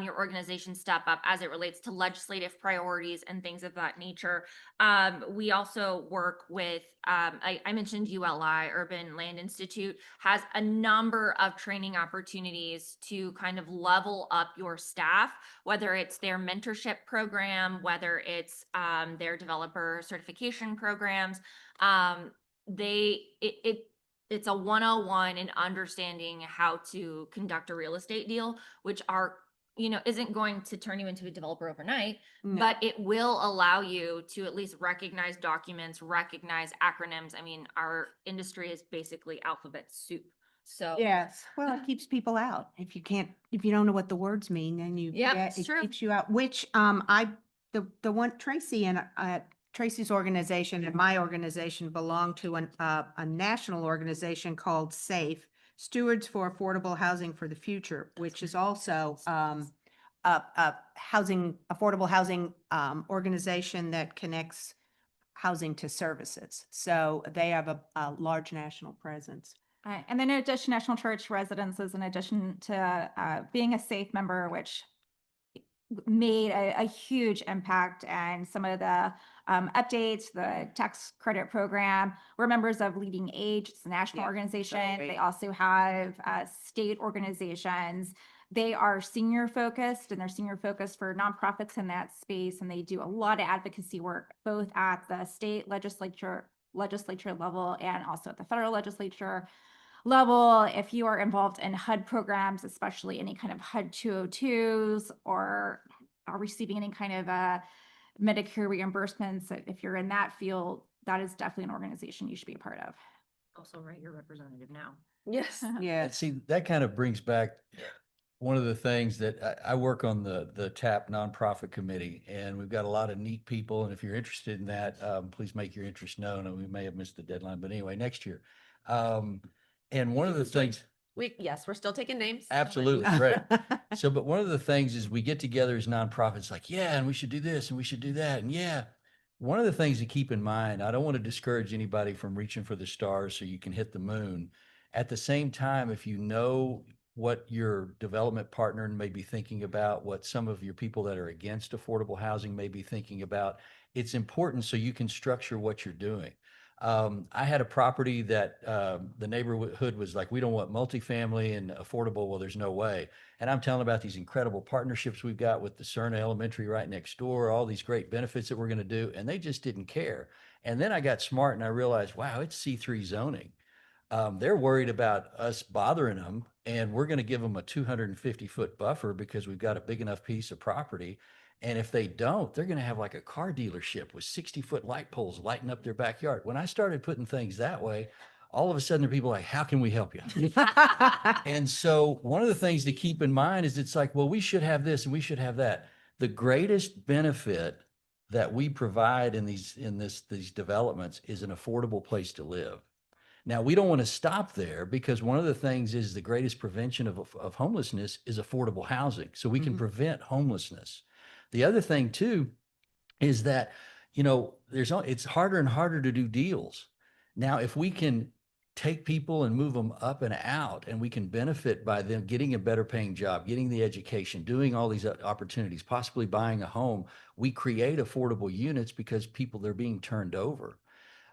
your organization step up as it relates to legislative priorities and things of that nature. We also work with, I mentioned ULI, Urban Land Institute, has a number of training opportunities to kind of level up your staff, whether it's their mentorship program, whether it's their developer certification programs. It's a 101 in understanding how to conduct a real estate deal, which isn't going to turn you into a developer overnight, No. but it will allow you to at least recognize documents, recognize acronyms. I mean, our industry is basically alphabet soup. So Yes, well, it keeps people out. If you don't know what the words mean, then Yep, it's it true. keeps you out, which, the one Tracy and, Tracy's organization and my organization belong to a national organization called SAFE, Stewards for Affordable Housing for the Future, which is also, a affordable housing, organization that connects housing to services. So they have a large national presence. And then in addition, National Church Residences, in addition to being a SAFE member, which made a huge impact, and some of the updates, the tax credit program. We're members of Leading Age, it's a national Yeah, organization. great. They also have state organizations. They are senior focused, and they're senior focused for nonprofits in that space. And they do a lot of advocacy work, both at the state legislature level and also at the federal legislature level. If you are involved in HUD programs, especially any kind of HUD 202s, or are receiving any kind of Medicare reimbursements, if you're in that field, that is definitely an organization you should be a part of. Also write your representative now. Yes. Yeah. And see, that kind of brings back one of the things that I work on the TAP nonprofit committee, and we've got a lot of neat people. And if you're interested in that, please make your interest known. And we may have missed the deadline, but anyway, next year. And one of the things, Yes, we're still taking names. absolutely, right. So, but one of the things is we get together as nonprofits like, yeah, and we should do this and we should do that. And yeah, one of the things to keep in mind, I don't want to discourage anybody from reaching for the stars so you can hit the moon. At the same time, if you know what your development partner may be thinking about, what some of your people that are against affordable housing may be thinking about, it's important so you can structure what you're doing. I had a property that the neighborhood was like, we don't want multifamily and affordable. Well, there's no way. And I'm telling about these incredible partnerships we've got with the Cerna Elementary right next door, all these great benefits that we're going to do. And they just didn't care. And then I got smart and I realized, wow, it's C3 zoning. They're worried about us bothering them, and we're going to give them a 250-foot buffer because we've got a big enough piece of property. And if they don't, they're going to have like a car dealership with 60-foot light poles lighting up their backyard. When I started putting things that way, all of a sudden, there are people like, how can we help you? And so one of the things to keep in mind is it's like, well, we should have this and we should have that. The greatest benefit that we provide in these developments is an affordable place to live. Now, we don't want to stop there because one of the things is the greatest prevention of homelessness is affordable housing. So we can Mhm. prevent homelessness. The other thing too is that, it's harder and harder to do deals. Now, if we can take people and move them up and out, and we can benefit by them getting a better paying job, getting the education, doing all these opportunities, possibly buying a home, we create affordable units because they're being turned over.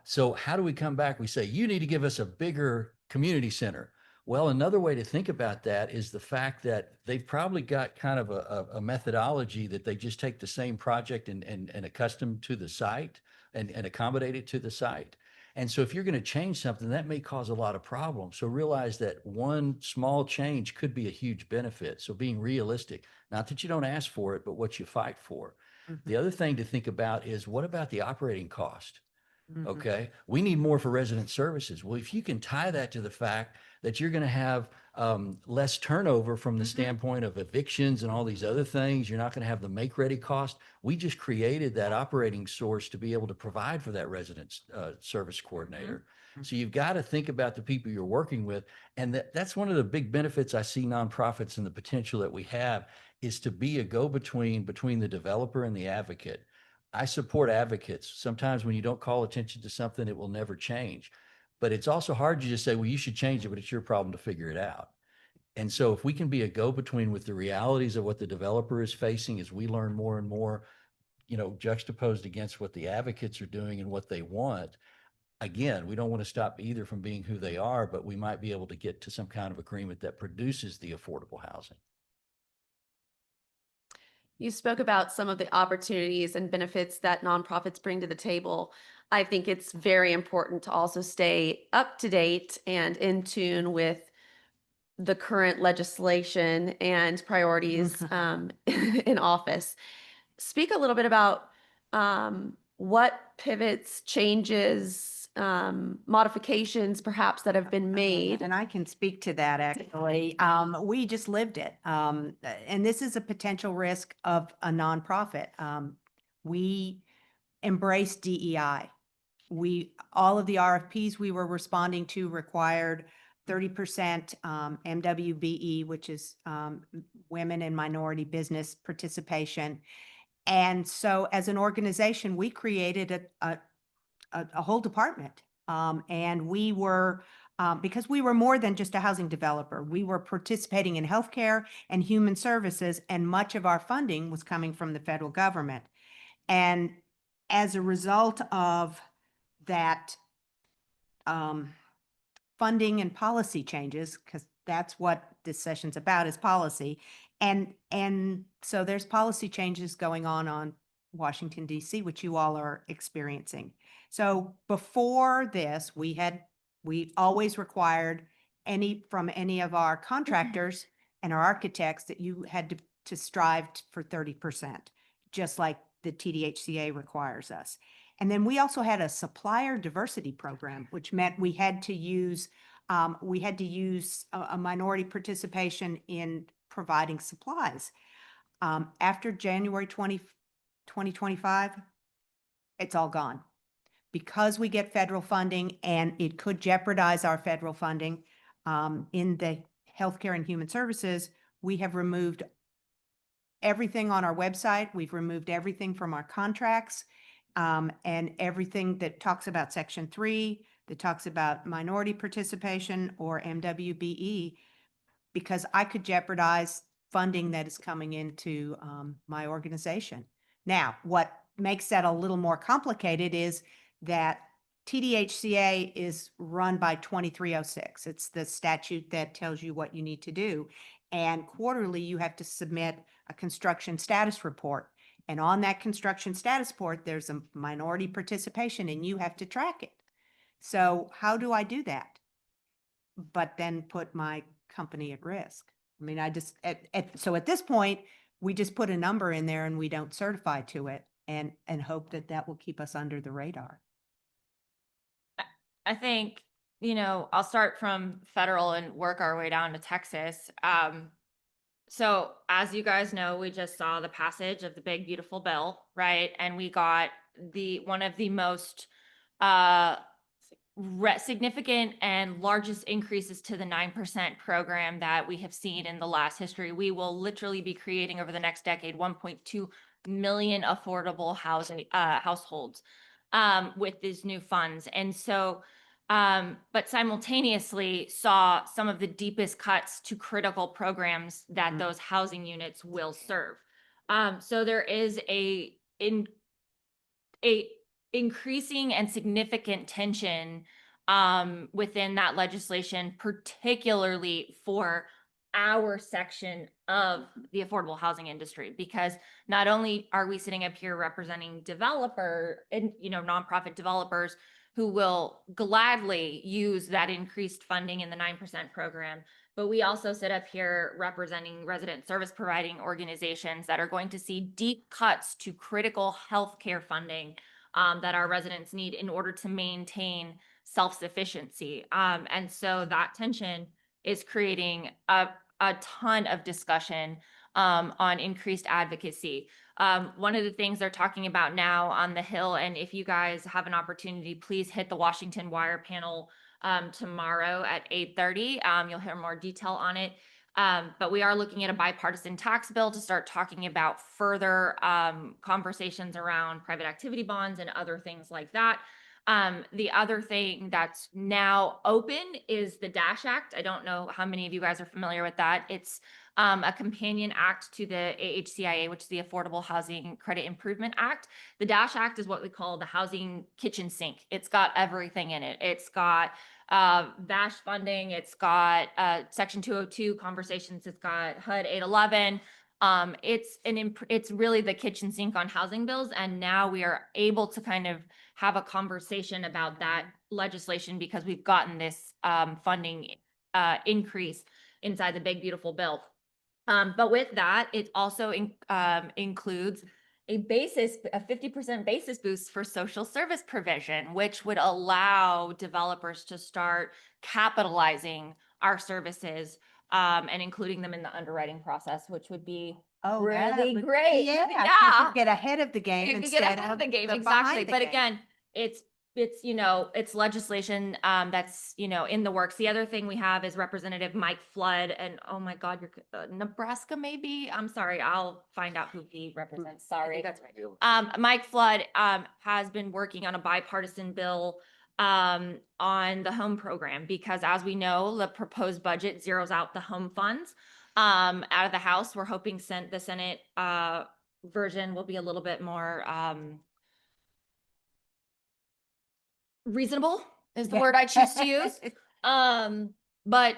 So how do we come back? We say, you need to give us a bigger community center. Well, another way to think about that is the fact that they've probably got kind of a methodology that they just take the same project and accustom to the site and accommodate it to the site. And so if you're going to change something, that may cause a lot of problems. So realize that one small change could be a huge benefit. So being realistic, not that you don't ask for it, but what you fight for. Mhm. The other thing to think about is, what about the operating cost? Mhm. Okay, we need more for resident services. Well, if you can tie that to the fact that you're going to have less turnover from the Mhm. standpoint of evictions and all these other things, you're not going to have the make-ready cost. We just created that operating source to be able to provide for that resident service coordinator. So you've got to think about the people you're working with, and that's one of the big benefits I see nonprofits and the potential that we have is to be a go-between between the developer and the advocate. I support advocates. Sometimes when you don't call attention to something, it will never change. But it's also hard to just say, well, you should change it, but it's your problem to figure it out. And so if we can be a go-between with the realities of what the developer is facing as we learn more and more, juxtaposed against what the advocates are doing and what they want, again, we don't want to stop either from being who they are, but we might be able to get to some kind of agreement that produces the affordable housing. You spoke about some of the opportunities and benefits that nonprofits bring to the table. I think it's very important to also stay up to date and in tune with the current legislation and priorities in office. Speak a little bit about what pivots, changes, modifications perhaps that have been made. And I can speak to that actually. We just lived it. And this is a potential risk of a nonprofit. We embrace DEI. All of the RFPs we were responding to required 30% MWBE, which is women and minority business participation. And so as an organization, we created a whole department. And we were, because we were more than just a housing developer, we were participating in healthcare and human services, and much of our funding was coming from the federal government. And as a result of that funding and policy changes, because that's what this session's about, is policy. And so there's policy changes going on Washington, D.C., which you all are experiencing. So before this, we always required from any of our contractors and our architects that you had to strive for 30%, just like the TDHCA requires us. And then we also had a supplier diversity program, which meant we had to use a minority participation in providing supplies. After January 2025, it's all gone. Because we get federal funding, and it could jeopardize our federal funding in the healthcare and human services, we have removed everything on our website. We've removed everything from our contracts, and everything that talks about Section 3, that talks about minority participation or MWBE, because I could jeopardize funding that is coming into my organization. Now, what makes that a little more complicated is that TDHCA is run by 2306. It's the statute that tells you what you need to do. And quarterly, you have to submit a construction status report. And on that construction status report, there's a minority participation, and you have to track it. So how do I do that? But then put my company at risk. I mean, so at this point, we just put a number in there and we don't certify to it, and hope that will keep us under the radar. I think, I'll start from federal and work our way down to Texas. So as you guys know, we just saw the passage of the big, beautiful bill, right? And we got one of the most significant and largest increases to the 9% program that we have seen in the last history. We will literally be creating over the next decade 1.2 million affordable housing households with these new funds. And so, but simultaneously saw some of the deepest cuts to critical programs that those housing units will serve. So there is a increasing and significant tension within that legislation, particularly for our section of the affordable housing industry, because not only are we sitting up here representing developer and nonprofit developers who will gladly use that increased funding in the 9% program, but we also sit up here representing resident service providing organizations that are going to see deep cuts to critical healthcare funding that our residents need in order to maintain self-sufficiency. And so that tension is creating a ton of discussion on increased advocacy. One of the things they're talking about now on the Hill, and if you guys have an opportunity, please hit the Washington Wire panel tomorrow at 8:30. You'll hear more detail on it. But we are looking at a bipartisan tax bill to start talking about further conversations around private activity bonds and other things like that. The other thing that's now open is the DASH Act. I don't know how many of you guys are familiar with that. It's a companion act to the AHCIA, which is the Affordable Housing Credit Improvement Act. The DASH Act is what we call the housing kitchen sink. It's got everything in it. It's got VASH funding. It's got Section 202 conversations. It's got HUD 811. It's really the kitchen sink on housing bills. And now we are able to kind of have a conversation about that legislation because we've gotten this funding increase inside the big, beautiful bill. But with that, it also includes a 50% basis boost for social service provision, which would allow developers to start capitalizing our services and including them in the underwriting process, which would be Oh, that really would- great. Yeah. you Yeah. could Get ahead of the game You could instead get ahead of of the game, the exactly. behind the But game. again, it's it's legislation that's in the works. The other thing we have is Representative Mike Flood, and oh my God, you're Nebraska maybe. I'm sorry, I'll find out who he represents. Sorry, That's right. Mike Flood has been working on a bipartisan bill on the home program because, as we know, the proposed budget zeroes out the home funds out of the House. We're hoping the Senate version will be a little bit more reasonable is the Yeah. word I choose to use. But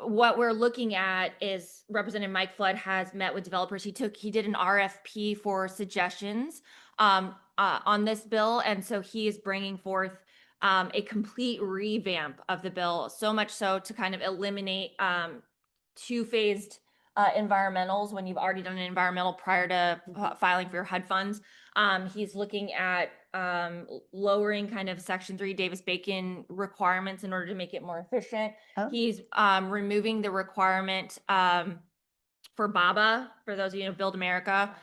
what we're looking at is Representative Mike Flood has met with developers. He did an RFP for suggestions on this bill. And so he is bringing forth a complete revamp of the bill, so much so to kind of eliminate two-phased environmentals when you've already done an environmental prior to filing for your HUD funds. He's looking at lowering kind of Section 3 Davis-Bacon requirements in order to make it more efficient. Oh. He's removing the requirement for BABA, for those of you who know, Build America,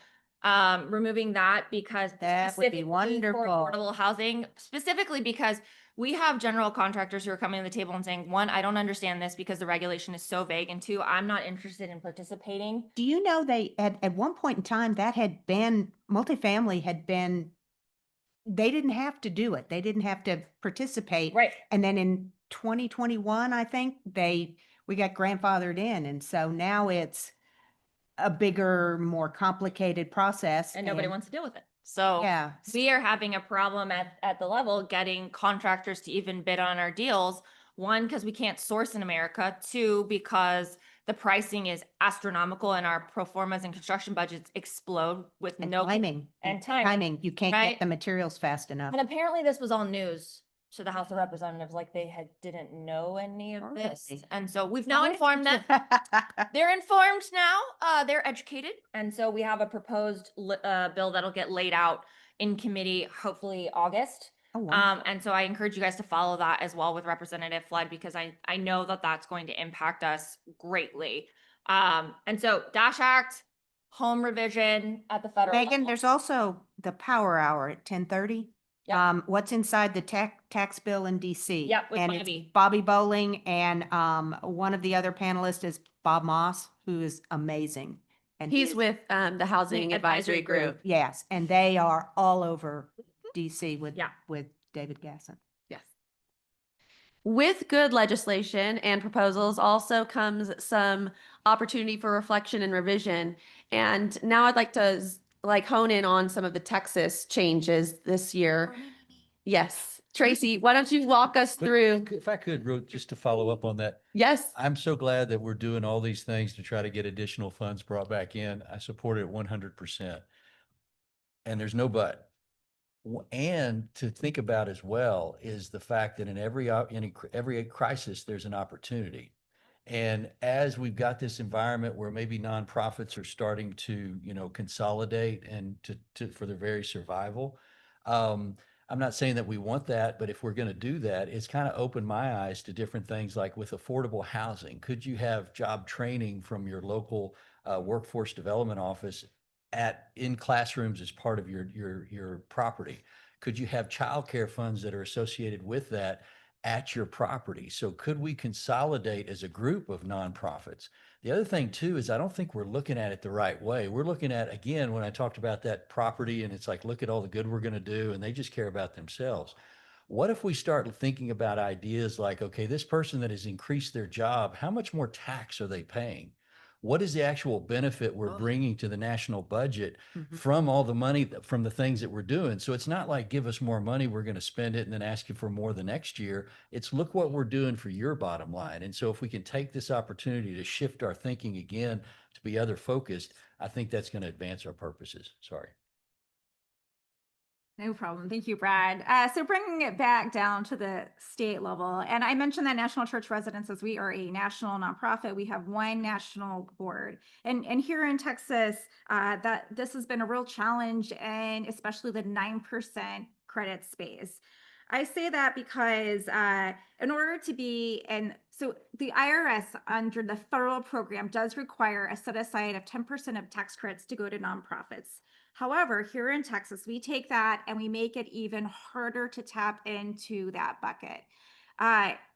removing that because That would be specifically for wonderful. affordable housing, specifically because we have general contractors who are coming to the table and saying, one, I don't understand this because the regulation is so vague, and two, I'm not interested in participating. Do you know they, at one point in time, that had been, multifamily had been, they didn't have to do it. They didn't have to participate. Right. And then in 2021, I think we got grandfathered in. And so now it's a bigger, more complicated process. And nobody wants to deal with it. So Yeah. we are having a problem at the level getting contractors to even bid on our deals. One, because we can't source in America. Two, because the pricing is astronomical and our pro formas and construction budgets explode with And no timing. and timing. You can't right? get the materials fast enough. And apparently this was all news to the House of Representatives, like they didn't know any of this. Really? And so we've now informed them. They're informed now, they're educated. And so we have a proposed bill that'll get laid out in committee, hopefully August. Oh, wow. And so I encourage you guys to follow that as well with Representative Flood, because I know that that's going to impact us greatly. And so DASH Act, home revision at the federal Megan, level. there's also the power hour at 10:30. Yep. What's inside the tax bill in DC? Yep, with And it's Bobby. Bobby Bowling, and one of the other panelists is Bob Moss, who is amazing. And he He's is- with the Housing Advisory Group. Yes, and they are all over DC Yeah. with David Gasson. Yes. With good legislation and proposals also comes some opportunity for reflection and revision. And now I'd like to hone in on some of the Texas changes this year. Yes. Tracy, why don't you walk us But through? If I could, just to follow up on that, Yes. I'm so glad that we're doing all these things to try to get additional funds brought back in. I support it 100%. And there's no but. And to think about as well is the fact that in every crisis, there's an opportunity. And as we've got this environment where maybe nonprofits are starting to, consolidate and for their very survival, I'm not saying that we want that, but if we're going to do that, it's kind of opened my eyes to different things like with affordable housing. Could you have job training from your local workforce development office in classrooms as part of your property? Could you have childcare funds that are associated with that at your property? So could we consolidate as a group of nonprofits? The other thing too is I don't think we're looking at it the right way. We're looking at, again, when I talked about that property and it's like, look at all the good we're going to do, and they just care about themselves. What if we start thinking about ideas like, okay, this person that has increased their job, how much more tax are they paying? What is the actual benefit we're bringing to the national budget from all the money from the things that we're doing? So it's not like give us more money, we're going to spend it and then ask you for more the next year. It's look what we're doing for your bottom line. And so if we can take this opportunity to shift our thinking again to be other focused, I think that's going to advance our purposes. Sorry. No problem. Thank you, Brad. So bringing it back down to the state level, and I mentioned that National Church Residences, we are a national nonprofit. We have one national board. And here in Texas, that this has been a real challenge, and especially the 9% credit space. I say that because in order to be, and so the IRS under the federal program does require a set aside of 10% of tax credits to go to nonprofits. However, here in Texas, we take that and we make it even harder to tap into that bucket.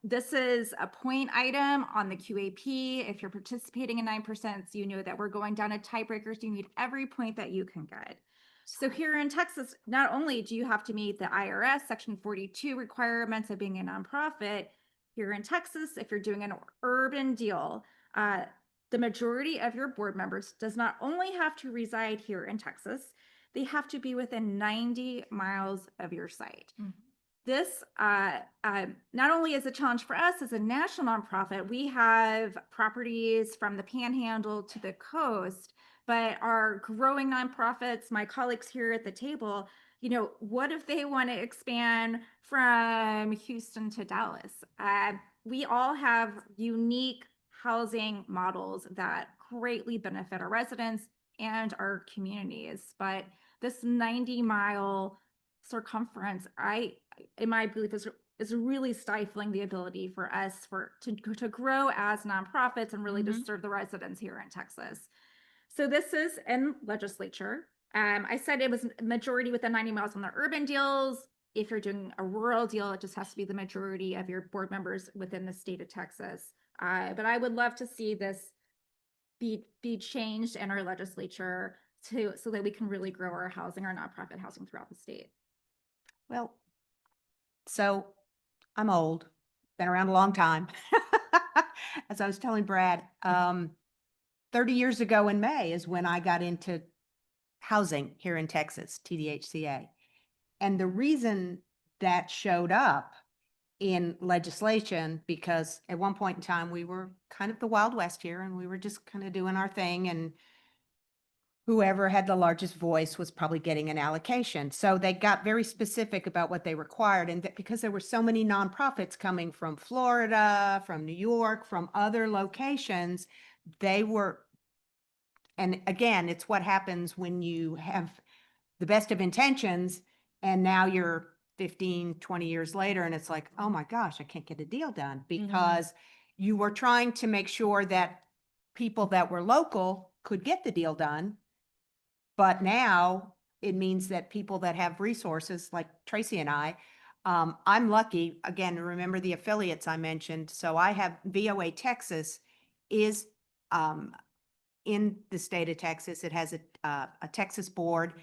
This is a point item on the QAP. If you're participating in 9%, you know that we're going down to tiebreakers. You need every point that you can get. So here in Texas, not only do you have to meet the IRS Section 42 requirements of being a nonprofit, here in Texas, if you're doing an urban deal, the majority of your board members does not only have to reside here in Texas, they have to be within 90 miles of your site. This not only is a challenge for us as a national nonprofit, we have properties from the Panhandle to the coast, but our growing nonprofits, my colleagues here at the table, what if they want to expand from Houston to Dallas? We all have unique housing models that greatly benefit our residents and our communities. But this 90-mile circumference, in my belief, is really stifling the ability for us to grow as nonprofits and really to serve the residents here in Texas. So this is in legislature. I said it was majority within 90 miles on the urban deals. If you're doing a rural deal, it just has to be the majority of your board members within the state of Texas. But I would love to see this be changed in our legislature so that we can really grow our housing, our nonprofit housing throughout the state. Well, so I'm old, been around a long time. As I was telling Brad, 30 years ago in May is when I got into housing here in Texas, TDHCA. And the reason that showed up in legislation, because at one point in time, we were kind of the Wild West here and we were just kind of doing our thing, and whoever had the largest voice was probably getting an allocation. So they got very specific about what they required. And because there were so many nonprofits coming from Florida, from New York, from other locations, they were, and again, it's what happens when you have the best of intentions and now you're 15, 20 years later, and it's like, oh my gosh, I can't get a deal done because you were trying to make sure that people that were local could get the deal done. But now it means that people that have resources like Tracy and I'm lucky, again, remember the affiliates I mentioned. So I have VOA Texas is in the state of Texas. It has a Texas board,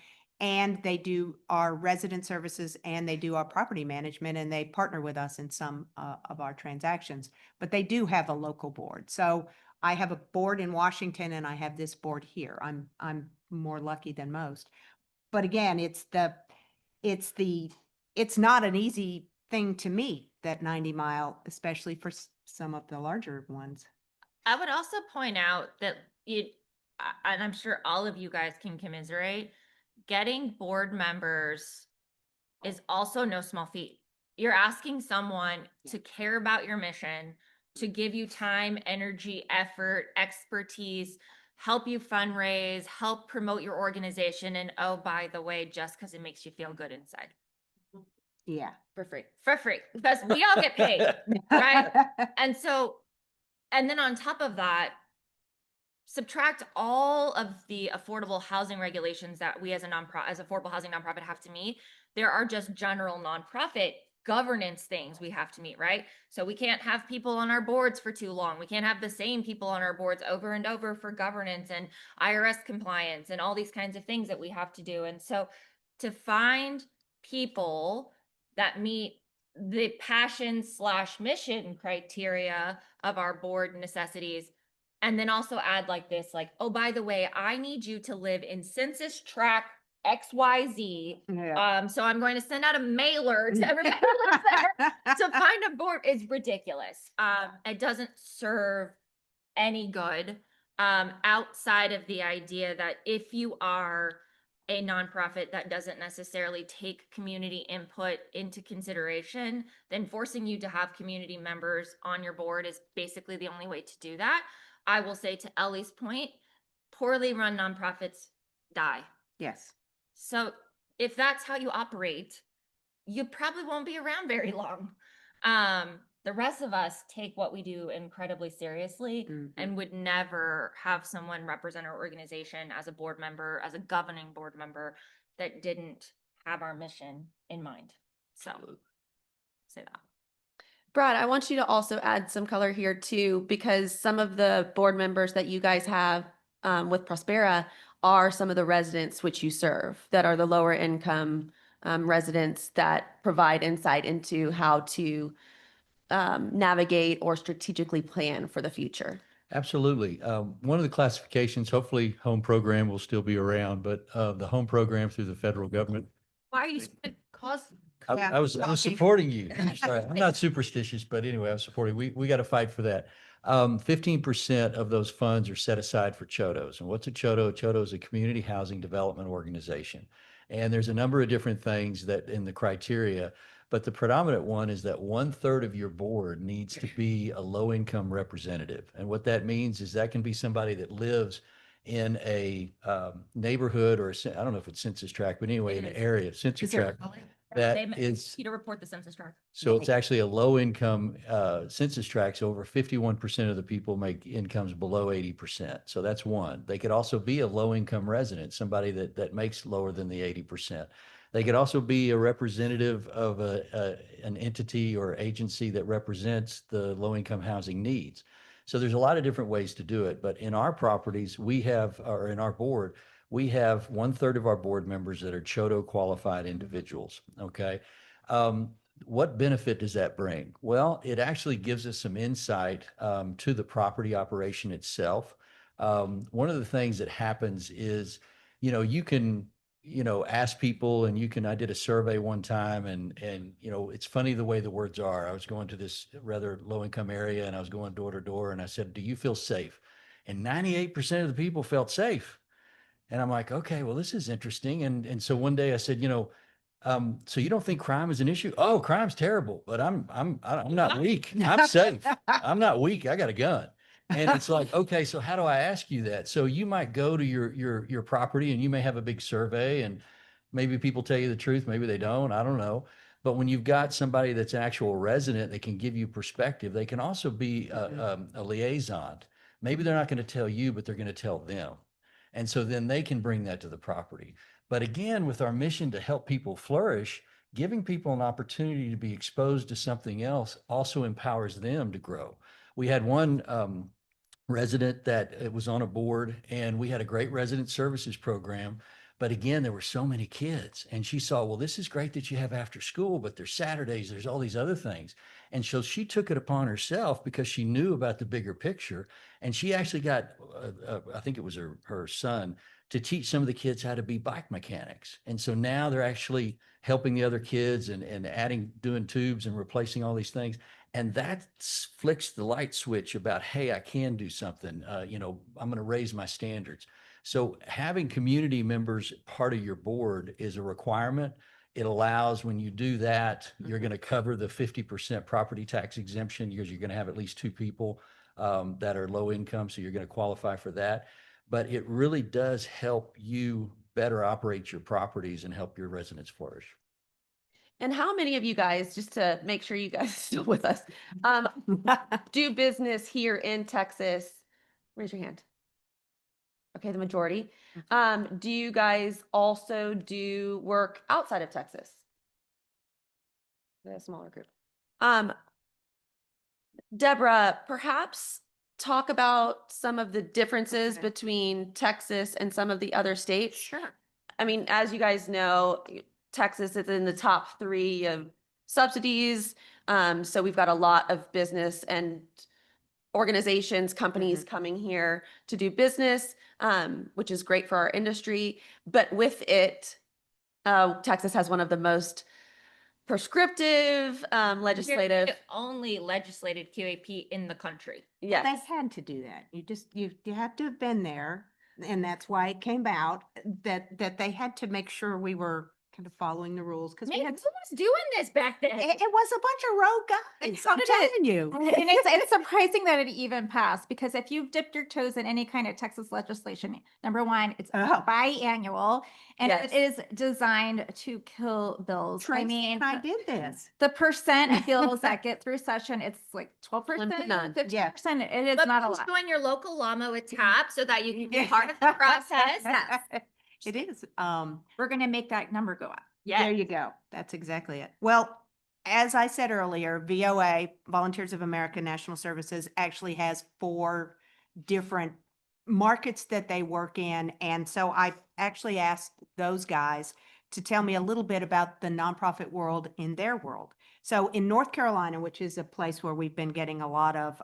and they do our resident services and they do our property management, and they partner with us in some of our transactions, but they do have a local board. So I have a board in Washington and I have this board here. I'm more lucky than most. But again, it's not an easy thing to meet, that 90-mile, especially for some of the larger ones. I would also point out that and I'm sure all of you guys can commiserate, getting board members is also no small feat. You're asking someone to care about your mission, to give you time, energy, effort, expertise, help you fundraise, help promote your organization. And oh, by the way, just because it makes you feel good inside. Yeah. For free, because we all get paid. Right. And so, and then on top of that, subtract all of the affordable housing regulations that we as as affordable housing nonprofit have to meet. There are just general nonprofit governance things we have to meet, right? So we can't have people on our boards for too long. We can't have the same people on our boards over and over for governance and IRS compliance and all these kinds of things that we have to do. And so to find people that meet the passion/mission criteria of our board necessities, and then also add like this, like, oh, by the way, I need you to live in census tract XYZ. Yeah. So I'm going to send out a mailer to everybody who lives there to find a board is ridiculous. It doesn't serve any good outside of the idea that if you are a nonprofit that doesn't necessarily take community input into consideration, then forcing you to have community members on your board is basically the only way to do that. I will say, to Ellie's point, poorly run nonprofits die. Yes. So if that's how you operate, you probably won't be around very long. The rest of us take what we do incredibly seriously Mhm. and would never have someone represent our organization as a board member, as a governing board member, that didn't have our mission in mind. So say that. Brad, I want you to also add some color here too, because some of the board members that you guys have with Prospera are some of the residents which you serve, that are the lower income residents that provide insight into how to navigate or strategically plan for the future. Absolutely. One of the classifications, hopefully home program will still be around, but the home program through the federal government. Why are you spending cost? Yeah. I was supporting you. I'm sorry. I'm not superstitious, but anyway, I'm supporting. We got to fight for that. 15% of those funds are set aside for CHODOs. And what's a CHODO? A CHODO is a community housing development organization. And there's a number of different things that in the criteria, but the predominant one is that 1/3 of your board needs to be a low income representative. And what that means is that can be somebody that lives in a neighborhood or I don't know if it's census tract, but anyway, It an is. area, census Is there- tract that is, You to report the census tract. so it's actually a low income census tract. So over 51% of the people make incomes below 80%. So that's one. They could also be a low income resident, somebody that makes lower than the 80%. They could also be a representative of an entity or agency that represents the low income housing needs. So there's a lot of different ways to do it. But in our properties, we have, or in our board, we have 1/3 of our board members that are CHODO qualified individuals. Okay. What benefit does that bring? Well, it actually gives us some insight to the property operation itself. One of the things that happens is, you can, ask people and I did a survey one time and, it's funny the way the words are. I was going to this rather low income area and I was going door to door and I said, do you feel safe? And 98% of the people felt safe. And I'm like, okay, well, this is interesting. And so one day I said, so you don't think crime is an issue? Oh, crime's terrible, but I'm not weak. I'm safe. I'm not weak. I got a gun. And it's like, okay, so how do I ask you that? So you might go to your property and you may have a big survey and maybe people tell you the truth, maybe they don't. I don't know. But when you've got somebody that's an actual resident that can give you perspective, they can also be a liaison. Maybe they're not going to tell you, but they're going to tell them. And so then they can bring that to the property. But again, with our mission to help people flourish, giving people an opportunity to be exposed to something else also empowers them to grow. We had one resident that was on a board and we had a great resident services program. But again, there were so many kids and she saw, well, this is great that you have after school, but there's Saturdays, there's all these other things. And so she took it upon herself because she knew about the bigger picture. And she actually got, I think it was her son, to teach some of the kids how to be bike mechanics. And so now they're actually helping the other kids and doing tubes and replacing all these things. And that flicks the light switch about, hey, I can do something. I'm going to raise my standards. So having community members part of your board is a requirement. It allows, when you do that, you're going to cover the 50% property tax exemption because you're going to have at least two people that are low income, so you're going to qualify for that. But it really does help you better operate your properties and help your residents flourish. And how many of you guys, just to make sure you guys are still with us, do business here in Texas? Raise your hand. Okay, the majority. Do you guys also do work outside of Texas? A smaller group. Deborah, perhaps talk about some of the differences Okay. between Texas and some of the other states. Sure. I mean, as you guys know, Texas is in the top 3 of subsidies. So we've got a lot of business and organizations, companies coming here to do business, which is great for our industry. But with it, Texas has one of the most prescriptive, legislative. The only legislated QAP in the country. Well, Yes. they had to do that. You have to have been there, and that's why it came out that they had to make sure we were kind of following the rules because we Man, who had. was doing this back then? It was a bunch of rogue guys. How I'm did it- telling you. And it's surprising that it even passed, because if you've dipped your toes in any kind of Texas legislation, number one, it's Oh. biannual, and Yes. it is designed to kill bills. I Tracy mean, and I did this. the percent of bills that get through session, it's like 12%, Slim to none. 15%. It is But not a please lot. join your local llama with TAP so that you can be part of the process. Yes. It is. We're going to make that number go up. There Yes. you go. That's exactly it. Well, as I said earlier, VOA, Volunteers of America National Services, actually has 4 different markets that they work in. And so I actually asked those guys to tell me a little bit about the nonprofit world in their world. So in North Carolina, which is a place where we've been getting a lot of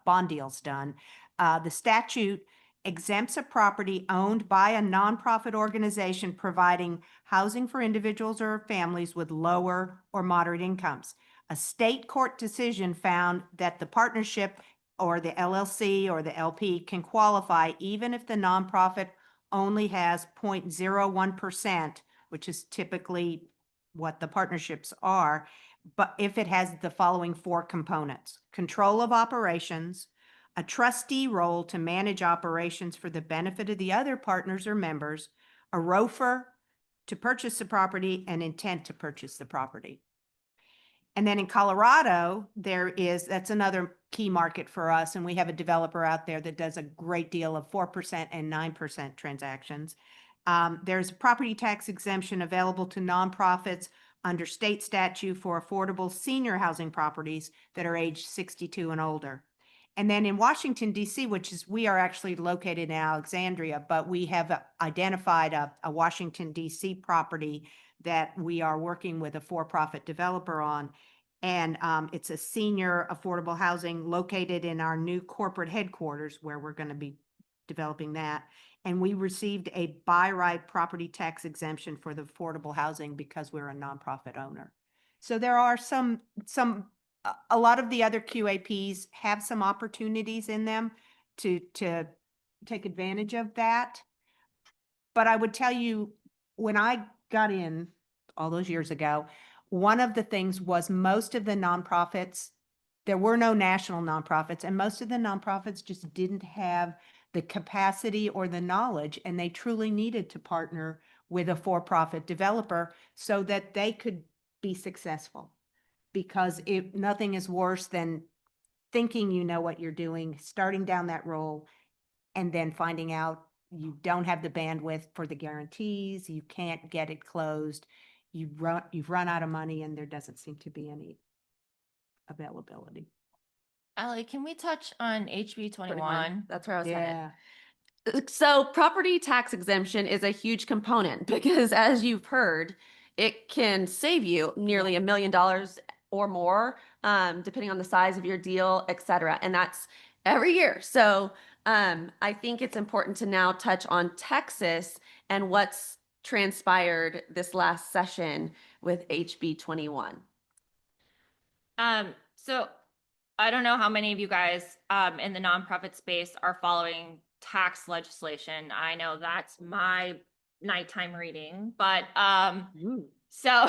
bond deals done, the statute exempts a property owned by a nonprofit organization providing housing for individuals or families with lower or moderate incomes. A state court decision found that the partnership or the LLC or the LP can qualify even if the nonprofit only has 0.01%, which is typically what the partnerships are, but if it has the following 4 components: control of operations, a trustee role to manage operations for the benefit of the other partners or members, a ROFR to purchase the property, and intent to purchase the property. And then in Colorado, that's another key market for us. And we have a developer out there that does a great deal of 4% and 9% transactions. There's a property tax exemption available to nonprofits under state statute for affordable senior housing properties that are aged 62 and older. And then in Washington, D.C., we are actually located in Alexandria, but we have identified a Washington, D.C. property that we are working with a for-profit developer on. And it's a senior affordable housing located in our new corporate headquarters where we're going to be developing that. And we received a by right property tax exemption for the affordable housing because we're a nonprofit owner. So there are a lot of the other QAPs have some opportunities in them to take advantage of that. But I would tell you, when I got in all those years ago, one of the things was most of the nonprofits, there were no national nonprofits, and most of the nonprofits just didn't have the capacity or the knowledge, and they truly needed to partner with a for-profit developer so that they could be successful. Because nothing is worse than thinking you know what you're doing, starting down that role, and then finding out you don't have the bandwidth for the guarantees, you can't get it closed, you've run out of money, and there doesn't seem to be any availability. Allie, can we touch on HB 21? That's where I was headed. Yeah. So property tax exemption is a huge component because, as you've heard, it can save you nearly $1 million or more, depending on the size of your deal, et cetera. And that's every year. So I think it's important to now touch on Texas and what's transpired this last session with HB 21. So I don't know how many of you guys in the nonprofit space are following tax legislation. I know that's my nighttime reading, but So,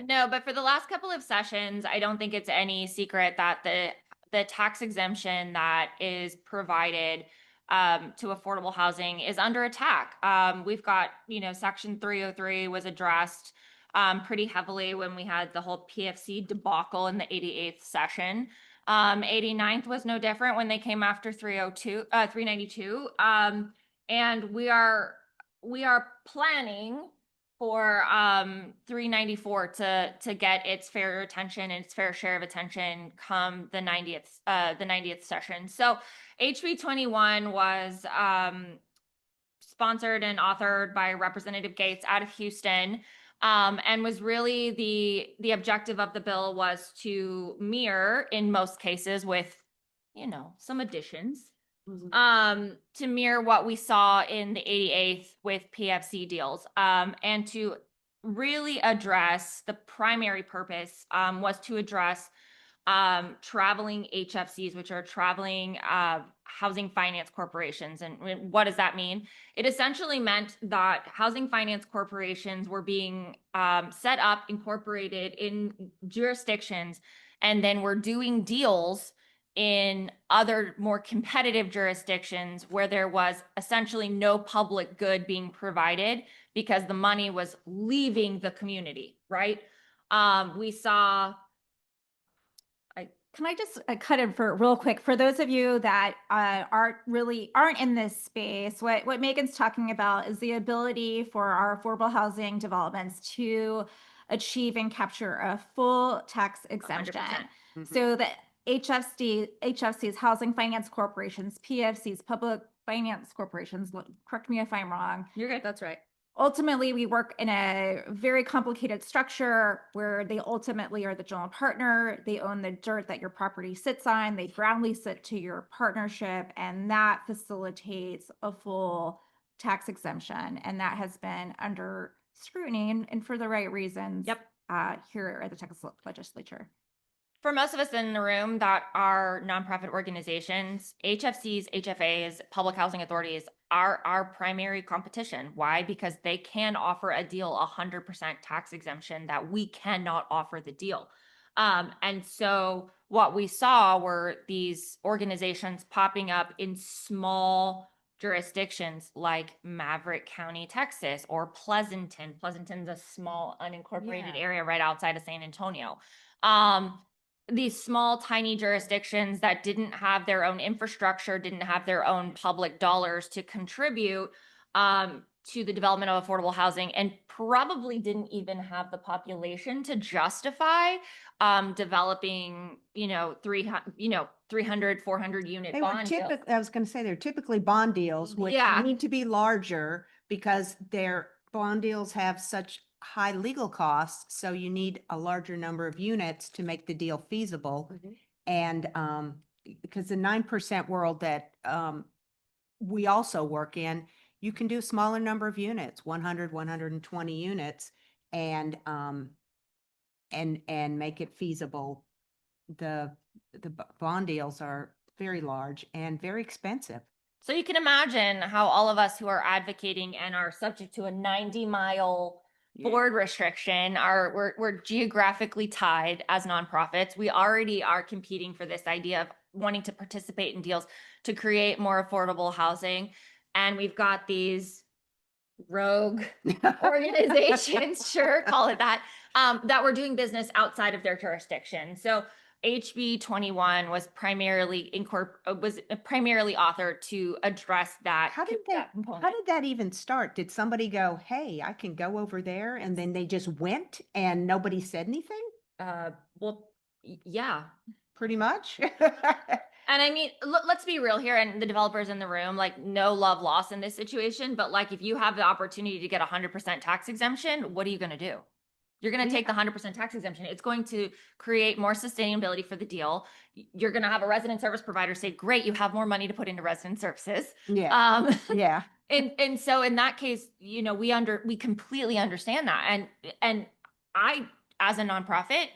no, but for the last couple of sessions, I don't think it's any secret that the tax exemption that is provided to affordable housing is under attack. We've got, Section 303 was addressed pretty heavily when we had the whole PFC debacle in the 88th session. 89th was no different when they came after 392. And we are planning for 394 to get its fair attention and its fair share of attention come the 90th session. So HB 21 was sponsored and authored by Representative Gates out of Houston. And was really the objective of the bill was to mirror, in most cases with, some additions, to mirror what we saw in the 88th with PFC deals, and to really address the primary purpose was to address traveling HFCs, which are traveling housing finance corporations. And what does that mean? It essentially meant that housing finance corporations were being set up, incorporated in jurisdictions, and then were doing deals in other more competitive jurisdictions where there was essentially no public good being provided because the money was leaving the community, right? We saw Can I just cut in for real quick for those of you that aren't in this space? What Megan's talking about is the ability for our affordable housing developments to achieve and capture a full tax exemption. 100%. So that HFCs, housing finance corporations, PFCs, public finance corporations. Correct me if I'm wrong. You're good. That's right. Ultimately, we work in a very complicated structure where they ultimately are the general partner. They own the dirt that your property sits on. They ground lease it to your partnership, and that facilitates a full tax exemption. And that has been under scrutiny and for the right reasons. Yep. Here at the Texas legislature. For most of us in the room that are nonprofit organizations, HFCs, HFAs, public housing authorities are our primary competition. Why? Because they can offer a deal 100% tax exemption that we cannot offer the deal. And so what we saw were these organizations popping up in small jurisdictions like Maverick County, Texas, or Pleasanton. Pleasanton's a small unincorporated area right outside of San Antonio. These small, tiny jurisdictions that didn't have their own infrastructure, didn't have their own public dollars to contribute to the development of affordable housing, and probably didn't even have the population to justify developing, 300, 400 unit They were bond deals. typically, I was going to say, they're typically bond deals, which Yeah. need to be larger because their bond deals have such high legal costs. So you need a larger number of units to make the deal feasible. Mhm. And because the 9% world that we also work in, you can do a smaller number of units, 100, 120 units, and make it feasible. The bond deals are very large and very expensive. So you can imagine how all of us who are advocating and are subject to a 90-mile board restriction we're geographically tied as nonprofits. We already are competing for this idea of wanting to participate in deals to create more affordable housing. And we've got these rogue organizations, sure, call it that, that were doing business outside of their jurisdiction. So HB 21 was primarily authored to address that. How did that even start? Did somebody go, hey, I can go over there, and then they just went and nobody said anything? Yeah. Pretty much. And I mean, let's be real here, and the developers in the room, like, no love lost in this situation, but like, if you have the opportunity to get 100% tax exemption, what are you going to do? You're going to take the 100% tax exemption. It's going to create more sustainability for the deal. You're going to have a resident service provider say, great, you have more money to put into resident services. Yeah. Yeah. And so in that case, we completely understand that. And I, as a nonprofit,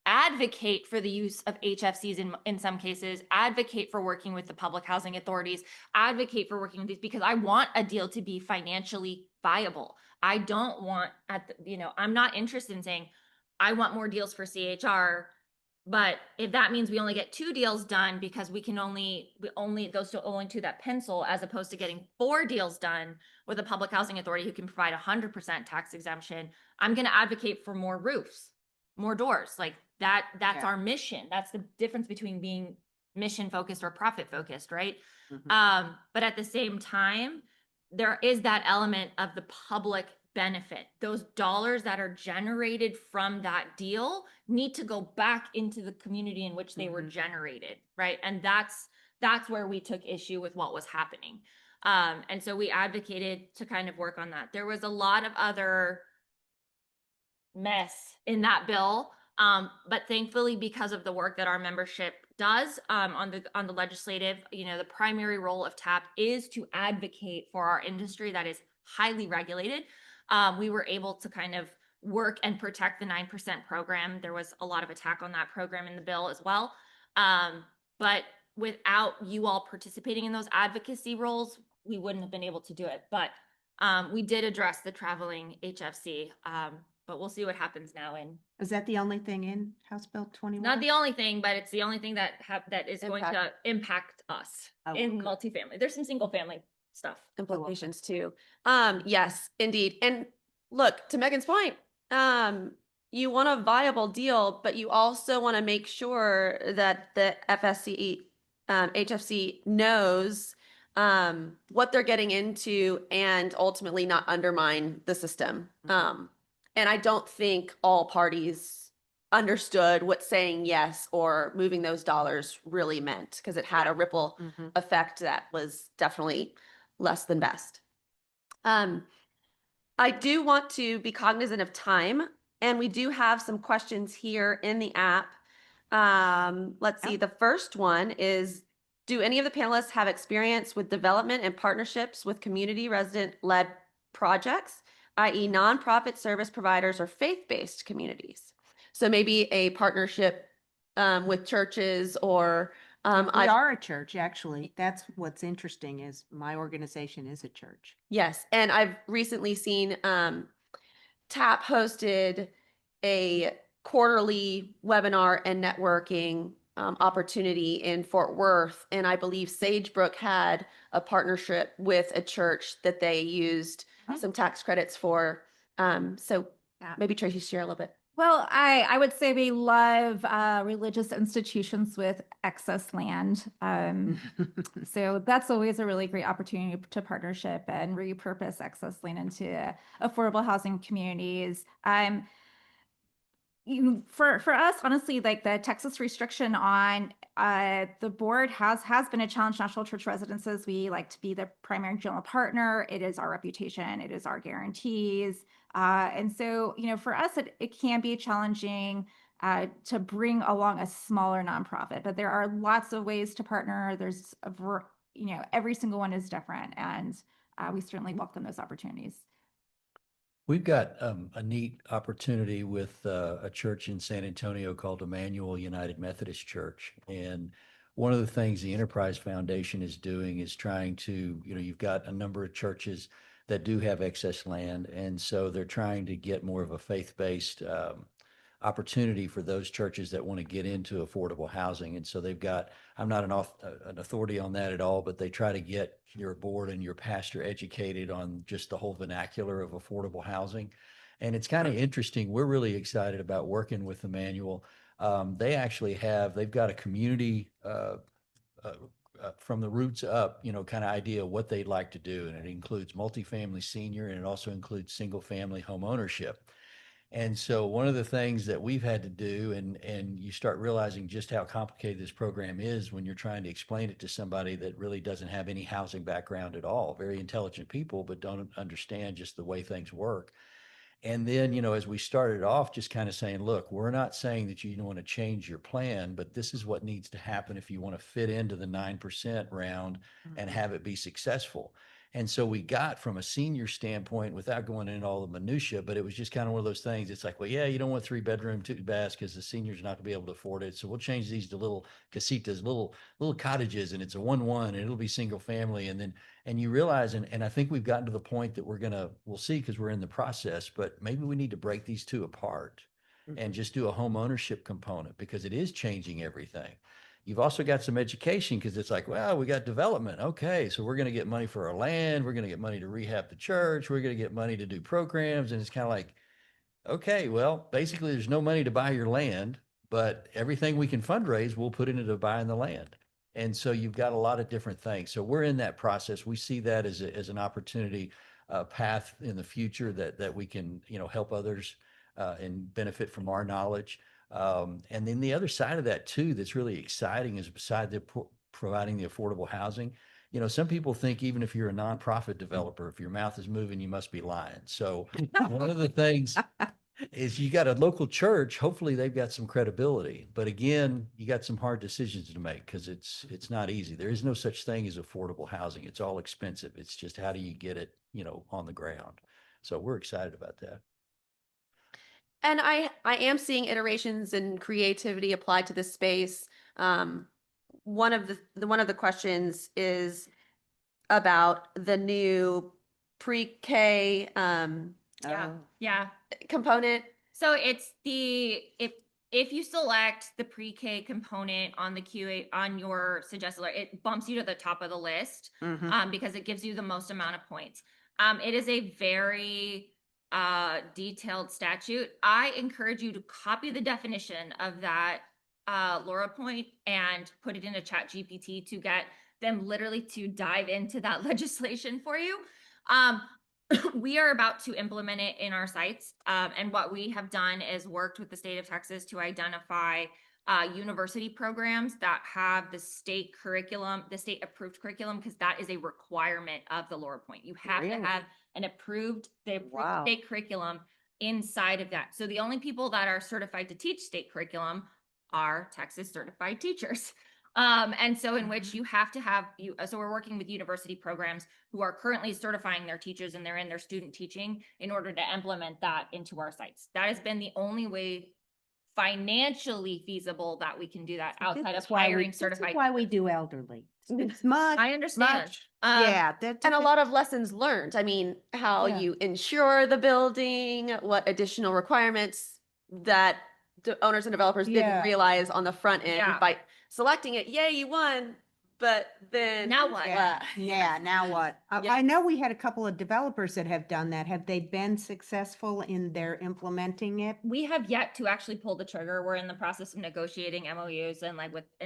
advocate for the use of HFCs in some cases, advocate for working with the public housing authorities, advocate for working with these, because I want a deal to be financially viable. I don't want I'm not interested in saying, I want more deals for CHR. But if that means we only get 2 deals done because those are only 2 that pencil, as opposed to getting 4 deals done with a public housing authority who can provide 100% tax exemption, I'm going to advocate for more roofs, more doors. Like that's Yeah. our mission. That's the difference between being mission focused or profit focused, right? Mhm. But at the same time, there is that element of the public benefit. Those dollars that are generated from that deal need to go back into the community in which they were Mhm. generated, right? And that's where we took issue with what was happening. And so we advocated to kind of work on that. There was a lot of other mess in that bill. But thankfully, because of the work that our membership does on the legislative, the primary role of TAP is to advocate for our industry that is highly regulated. We were able to kind of work and protect the 9% program. There was a lot of attack on that program in the bill as well. But without you all participating in those advocacy roles, we wouldn't have been able to do it. But we did address the traveling HFC. But we'll see what happens now. And Is that the only thing in House Bill 21? not the only thing, but it's the only thing that is going to impact us Oh, in good. multifamily. There's some single family stuff. Implications too. Yes, indeed. And look, to Megan's point, you want a viable deal, but you also want to make sure that the FSC, HFC knows what they're getting into and ultimately not undermine the system. Mhm. And I don't think all parties understood what saying yes or moving those dollars really meant, because it had a ripple Mhm. effect that was definitely less than best. I do want to be cognizant of time, and we do have some questions here in the app. Let's see. Yeah. The first one is, do any of the panelists have experience with development and partnerships with community resident-led projects, i.e. nonprofit service providers or faith-based communities? So maybe a partnership with churches or We I've are a church, actually. That's what's interesting is my organization is a church. Yes, and I've recently seen TAP hosted a quarterly webinar and networking opportunity in Fort Worth, and I believe Sagebrook had a partnership with a church that they used Mhm. some tax credits for. So Yeah. maybe Tracy share a little bit. Well, I would say we love religious institutions with excess land. So that's always a really great opportunity to partnership and repurpose excess land into affordable housing communities. For us, honestly, like the Texas restriction on the board has been a challenge. National Church Residences, we like to be the primary general partner. It is our reputation. It is our guarantees. And so, for us, it can be challenging to bring along a smaller nonprofit, but there are lots of ways to partner. There's every single one is different, and we certainly welcome those opportunities. We've got a neat opportunity with a church in San Antonio called Emmanuel United Methodist Church. And one of the things the Enterprise Foundation is doing is trying to, you've got a number of churches that do have excess land. And so they're trying to get more of a faith-based opportunity for those churches that want to get into affordable housing. And so they've got, I'm not an authority on that at all, but they try to get your board and your pastor educated on just the whole vernacular of affordable housing. And it's kind of interesting. We're really excited about working with Emmanuel. They've got a community from the roots up, kind of idea of what they'd like to do. And it includes multifamily senior, and it also includes single family home ownership. And so one of the things that we've had to do, and you start realizing just how complicated this program is when you're trying to explain it to somebody that really doesn't have any housing background at all, very intelligent people, but don't understand just the way things work. And then, as we started off, just kind of saying, look, we're not saying that you don't want to change your plan, but this is what needs to happen if you want to fit into the 9% round and have it be successful. And so we got from a senior standpoint, without going into all the minutia, but it was just kind of one of those things. It's like, well, yeah, you don't want 3-bedroom, 2 baths because the senior's not gonna be able to afford it. So we'll change these to little casitas, little cottages, and it's a 1-1 and it'll be single family. And then, and you realize, and I think we've gotten to the point that we'll see because we're in the process, but maybe we need to break these two apart and just do a home ownership component because it is changing everything. You've also got some education because it's like, well, we got development. Okay, so we're going to get money for our land. We're going to get money to rehab the church. We're going to get money to do programs. And it's kind of like, okay, well, basically there's no money to buy your land, but everything we can fundraise, we'll put into buying the land. And so you've got a lot of different things. So we're in that process. We see that as an opportunity path in the future that we can, help others and benefit from our knowledge. And then the other side of that too, that's really exciting is beside providing the affordable housing. Some people think even if you're a nonprofit developer, if your mouth is moving, you must be lying. So one of the things is you got a local church, hopefully they've got some credibility, but again, you got some hard decisions to make because it's not easy. There is no such thing as affordable housing. It's all expensive. It's just, how do you get it, on the ground? So we're excited about that. And I am seeing iterations and creativity applied to this space. One of the questions is about the new pre-K Yeah, yeah. component. So it's if you select the pre-K component on the QA on your suggested alert, it bumps you to the top of the list because it gives you the most amount of points. It is a very detailed statute. I encourage you to copy the definition of that Laura point and put it into ChatGPT to get them literally to dive into that legislation for you. We are about to implement it in our sites. And what we have done is worked with the state of Texas to identify university programs that have the state curriculum, the state approved curriculum, because that is a requirement of the Laura Point. You have to have an approved state curriculum inside of that. So the only people that are certified to teach state curriculum are Texas certified teachers. And so in which you have to have so we're working with university programs who are currently certifying their teachers and they're in their student teaching in order to implement that into our sites. That has been the only way financially feasible that we can do that outside of hiring certified. That's why we do elderly. It's much. I understand. Much. Yeah. And a lot of lessons learned. I mean, how Yeah. you insure the building, what additional requirements that the owners and developers Yeah. didn't realize on the front end Yeah. by selecting it. Yay, you won. But then Now what? Yeah, now what? Yeah. I know we had a couple of developers that have done that. Have they been successful in their implementing it? We have yet to actually pull the trigger. We're in the process of negotiating MOUs and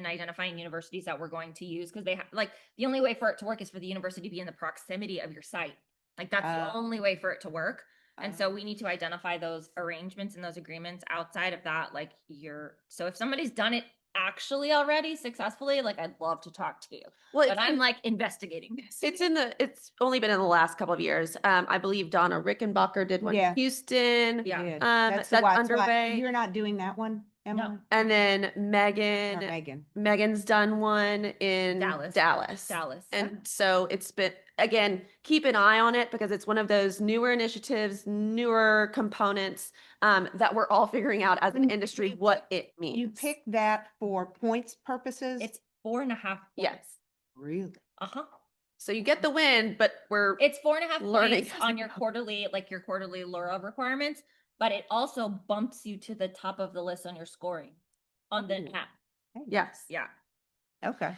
identifying universities that we're going to use because the only way for it to work is for the university to be in the proximity of your site. Like that's the only way for it to work. And so we need to identify those arrangements and those agreements outside of that. So if somebody's done it actually already successfully, I'd love to talk to you. well, But I'm investigating this. it's only been in the last couple of years. I believe Donna Rickenbacker did one Yeah. in Houston. Yeah. Good. That's why- underway. You're not doing that one, Emily? And then Or Megan. Megan. Megan's done one in Dallas. Dallas. And And so it's been, again, keep an eye on it because it's one of those newer initiatives, newer components that we're all figuring out as an industry what it means. You pick that for points purposes? it's 4.5 points. Yes. Really? Uh-huh. So you get the win, but we're It's 4.5 Learning points as on we your go. quarterly Laura requirements, but it also bumps you to the top of the list on your scoring on the Ooh. app. yes. Yeah. Okay.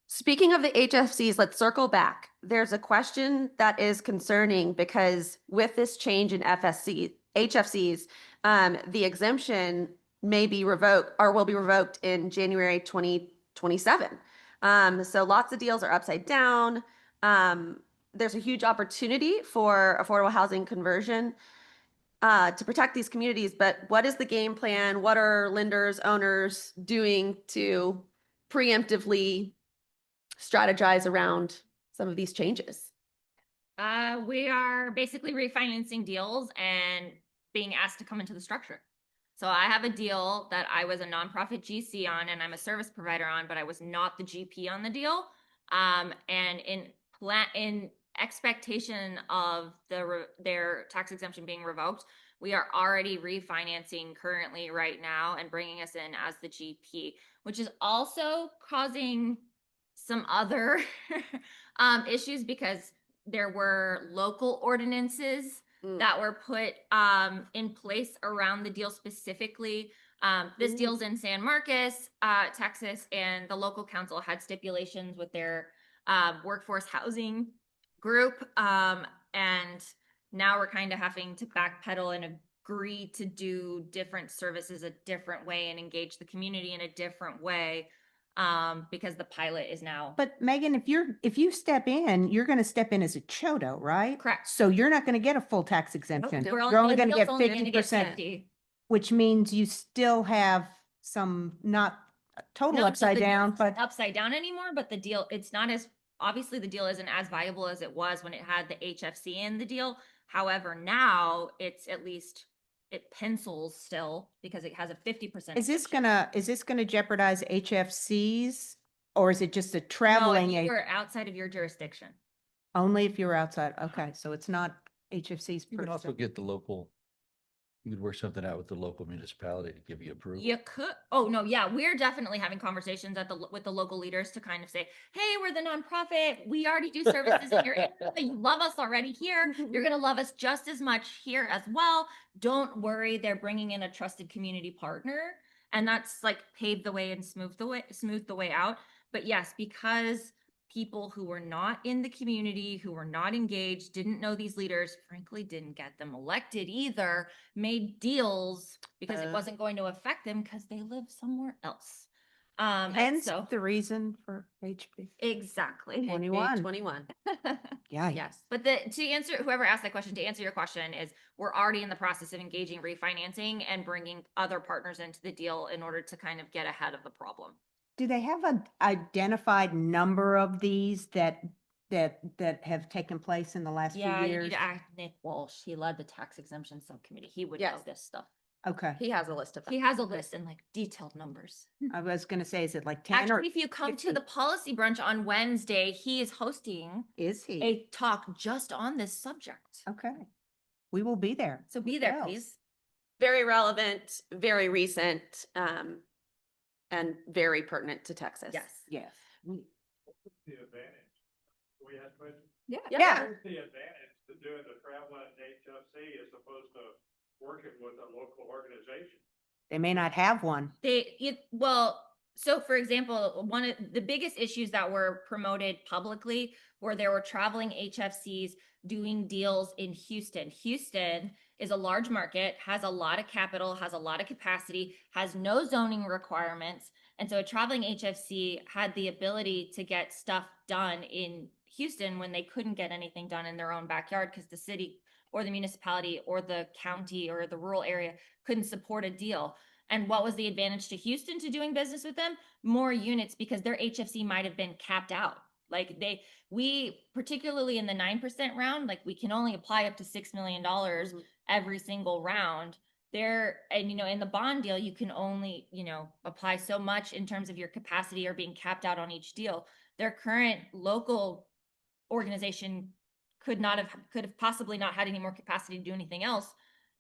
Speaking of the HFCs, let's circle back. There's a question that is concerning because with this change in HFCs, the exemption may be revoked or will be revoked in January 2027. So lots of deals are upside down. There's a huge opportunity for affordable housing conversion to protect these communities, but what is the game plan? What are lenders, owners doing to preemptively strategize around some of these changes? We are basically refinancing deals and being asked to come into the structure. So I have a deal that I was a nonprofit GC on and I'm a service provider on, but I was not the GP on the deal. And in expectation of their tax exemption being revoked, we are already refinancing currently right now and bringing us in as the GP, which is also causing some other issues because there were local ordinances Mm. that were put in place around the deal specifically. This Ooh. deal's in San Marcos, Texas, and the local council had stipulations with their workforce housing group. And now we're kind of having to backpedal and agree to do different services a different way and engage the community in a different way because the pilot is now. But Megan, if you step in, you're going to step in as a CHOTO, right? Correct. So you're not going to get a full tax exemption. nope. You're only the going to deal's get only gonna get 50%, 50. which means you still have some, not total No, so upside the deal's down, not but upside down anymore, but the deal, it's not as, obviously the deal isn't as viable as it was when it had the HFC in the deal. However, now it's at least, it pencils still because it has a 50%. is this exemption. gonna jeopardize HFCs? Or is it just a No, if traveling, you're outside of your jurisdiction. only if you're outside? Okay, so it's not HFCs. You per can also se. get the local, you could work something out with the local municipality to give you approval. You could, oh no, yeah, we're definitely having conversations with the local leaders to kind of say, hey, we're the nonprofit. We already do services in your area. You love us already here. You're gonna love us just as much here as well. Don't worry, they're bringing in a trusted community partner. And that's like paved the way and smoothed the way out. But yes, because people who were not in the community, who were not engaged, didn't know these leaders, frankly, didn't get them elected either, made deals because it wasn't going to affect them because they live somewhere else. And Hence so the reason for HB. exactly. 21. 21. Yeah. Yes, but to answer whoever asked that question, to answer your question is we're already in the process of engaging refinancing and bringing other partners into the deal in order to kind of get ahead of the problem. Do they have an identified number of these that have taken place in the last few Yeah, you years? need to ask Nick Walsh. He led the tax exemption subcommittee. He would know Yes. this stuff. Okay, He has a list of them. He has a list and like detailed numbers. I was gonna say, is it like 10 or Actually, if you come to 15? the policy brunch on Wednesday, he is hosting Is he? a talk just on this subject. Okay, we will be there. So be What there, else? please. Very relevant, very recent, and very pertinent to Texas. Yes. Yes. The advantage. Can we ask questions? Yeah. Yeah. What's the advantage to doing the travel at HFC as opposed to working with a local organization? They may not have one. So for example, one of the biggest issues that were promoted publicly were there were traveling HFCs doing deals in Houston. Houston is a large market, has a lot of capital, has a lot of capacity, has no zoning requirements. And so a traveling HFC had the ability to get stuff done in Houston when they couldn't get anything done in their own backyard because the city or the municipality or the county or the rural area couldn't support a deal. And what was the advantage to Houston to doing business with them? More units because their HFC might have been capped out. Like we particularly in the 9% round, like we can only apply up to $6 million every single round there. And, in the bond deal, you can only, apply so much in terms of your capacity or being capped out on each deal. Their current local organization could have possibly not had any more capacity to do anything else.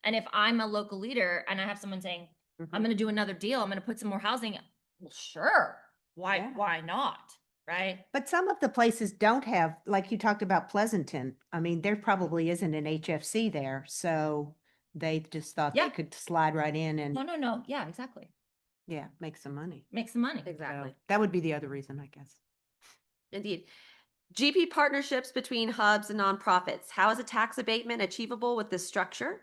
And if I'm a local leader and I have someone saying, I'm going to do another deal, I'm going to put some more housing. Well, sure. Yeah. Why not? Right. But some of the places don't have, like you talked about Pleasanton. I mean, there probably isn't an HFC there, so they just thought Yeah. they could slide right in and, No. Yeah, exactly. yeah, make some money. Make some money. Exactly. So that would be the other reason, I guess. Indeed. GP partnerships between hubs and nonprofits. How is a tax abatement achievable with this structure?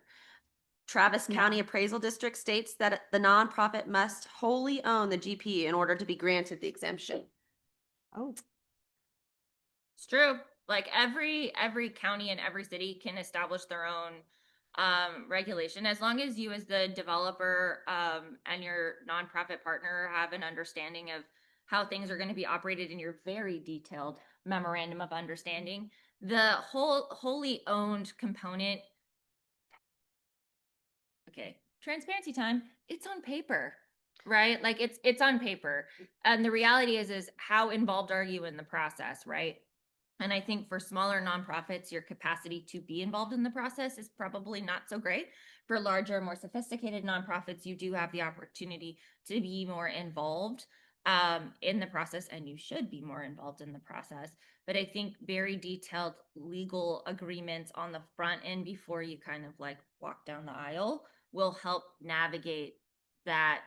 Travis County Appraisal District states that the nonprofit must wholly own the GP in order to be granted the exemption. Oh, It's true. Like every county and every city can establish their own regulation as long as you as the developer and your nonprofit partner have an understanding of how things are going to be operated in your very detailed memorandum of understanding. The wholly owned component. Okay, transparency time. It's on paper, right? Like it's on paper. And the reality is how involved are you in the process, right? And I think for smaller nonprofits, your capacity to be involved in the process is probably not so great. For larger, more sophisticated nonprofits, you do have the opportunity to be more involved in the process, and you should be more involved in the process. But I think very detailed legal agreements on the front end before you kind of like walk down the aisle will help navigate that,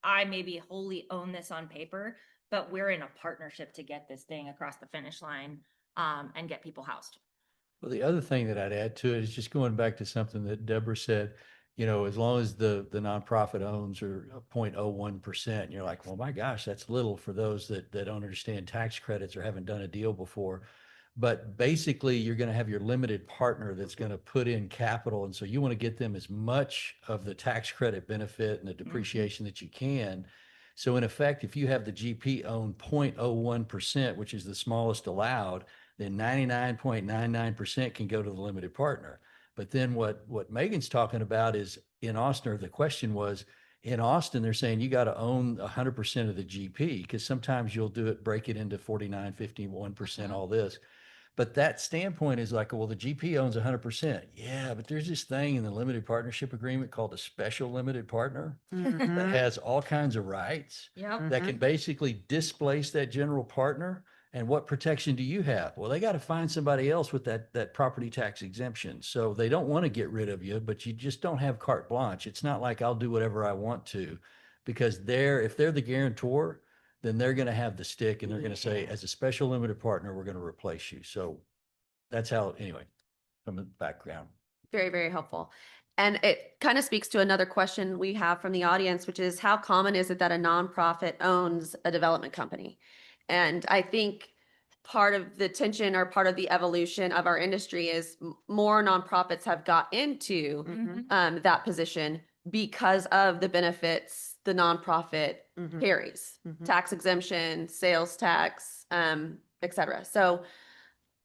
I maybe wholly own this on paper, but we're in a partnership to get this thing across the finish line and get people housed. Well, the other thing that I'd add to it is just going back to something that Deborah said, you know, as long as the nonprofit owns or 0.01%, you're like, well, my gosh, that's little for those that don't understand tax credits or haven't done a deal before. But basically, you're going to have your limited partner that's going to put in capital. And so you want to get them as much of the tax credit benefit and the depreciation that you can. So in effect, if you have the GP own 0.01%, which is the smallest allowed, then 99.99% can go to the limited partner. But then what Megan's talking about is in Austin, or the question was, in Austin, they're saying you got to own 100% of the GP, because sometimes you'll do it, break it into 49, 51%, all this. But that standpoint is like, well, the GP owns 100%. Yeah, but there's this thing in the limited partnership agreement called a special limited partner that Mhm. has all kinds of rights Yep. that can basically displace that general partner. And what protection do you have? Well, they got to find somebody else with that property tax exemption. So they don't want to get rid of you, but you just don't have carte blanche. It's not like I'll do whatever I want to, because if they're the guarantor, then they're going to have the stick and they're going to say, as a special limited partner, we're going to replace you. So that's how, anyway, from the background. Very, very helpful. And it kind of speaks to another question we have from the audience, which is how common is it that a nonprofit owns a development company? And I think part of the tension or part of the evolution of our industry is more nonprofits have got into Mhm. that position because of the benefits the nonprofit Mhm. carries, Mhm. tax exemption, sales tax, et cetera. So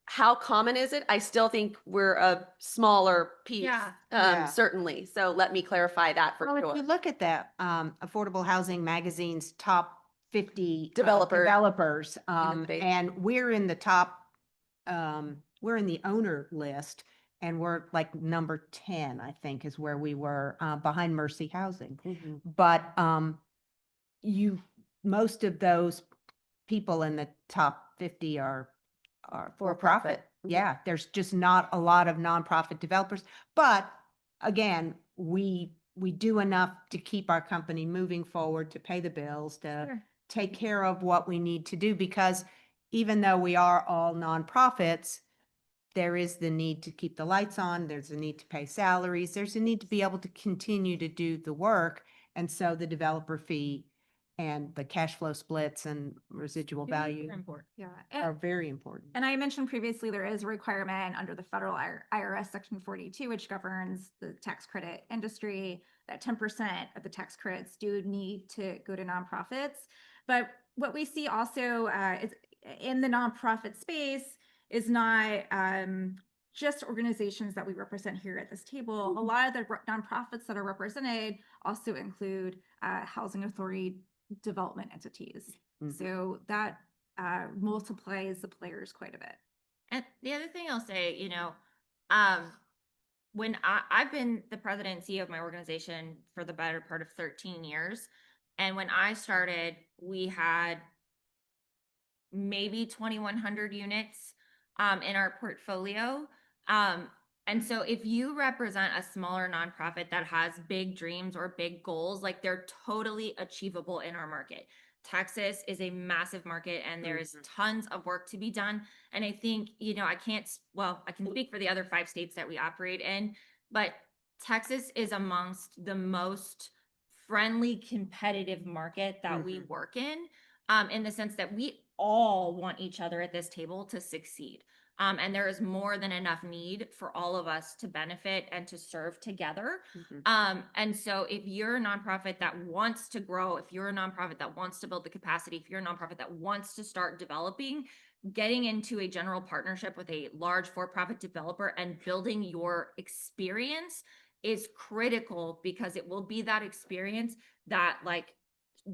how common is it? I still think we're a smaller piece, Yeah. Yeah. certainly. So let me clarify that for Well, if sure. you look at that, Affordable Housing Magazine's top 50 Developers developers, space. and we're in the top, we're in the owner list, and we're like number 10, I think, is where we were, behind Mercy Housing. Mhm. But most of those people in the top 50 are for-profit. Mhm. Yeah, there's just not a lot of nonprofit developers. But again, we do enough to keep our company moving forward, to pay the bills, to Sure. take care of what we need to do, because even though we are all nonprofits, there is the need to keep the lights on, there's a need to pay salaries, there's a need to be able to continue to do the work. And so the developer fee and the cash flow splits and residual value Super important. Yeah. are very important. And I mentioned previously, there is a requirement under the federal IRS Section 42, which governs the tax credit industry, that 10% of the tax credits do need to go to nonprofits. But what we see also is in the nonprofit space is not just organizations that we represent here at this table. A lot of the nonprofits that are represented also include housing authority development entities. Mhm. So that multiplies the players quite a bit. And the other thing I'll say, when I've been the president and CEO of my organization for the better part of 13 years. And when I started, we had maybe 2,100 units in our portfolio. And so if you represent a smaller nonprofit that has big dreams or big goals, like they're totally achievable in our market. Texas is a massive market and there is tons of work to be done. And I think, I can speak for the other 5 states that we operate in, but Texas is amongst the most friendly, competitive market that we work in the sense that we all want each other at this table to succeed. And there is more than enough need for all of us to benefit and to serve together. And so if you're a nonprofit that wants to grow, if you're a nonprofit that wants to build the capacity, if you're a nonprofit that wants to start developing, getting into a general partnership with a large for-profit developer and building your experience is critical, because it will be that experience that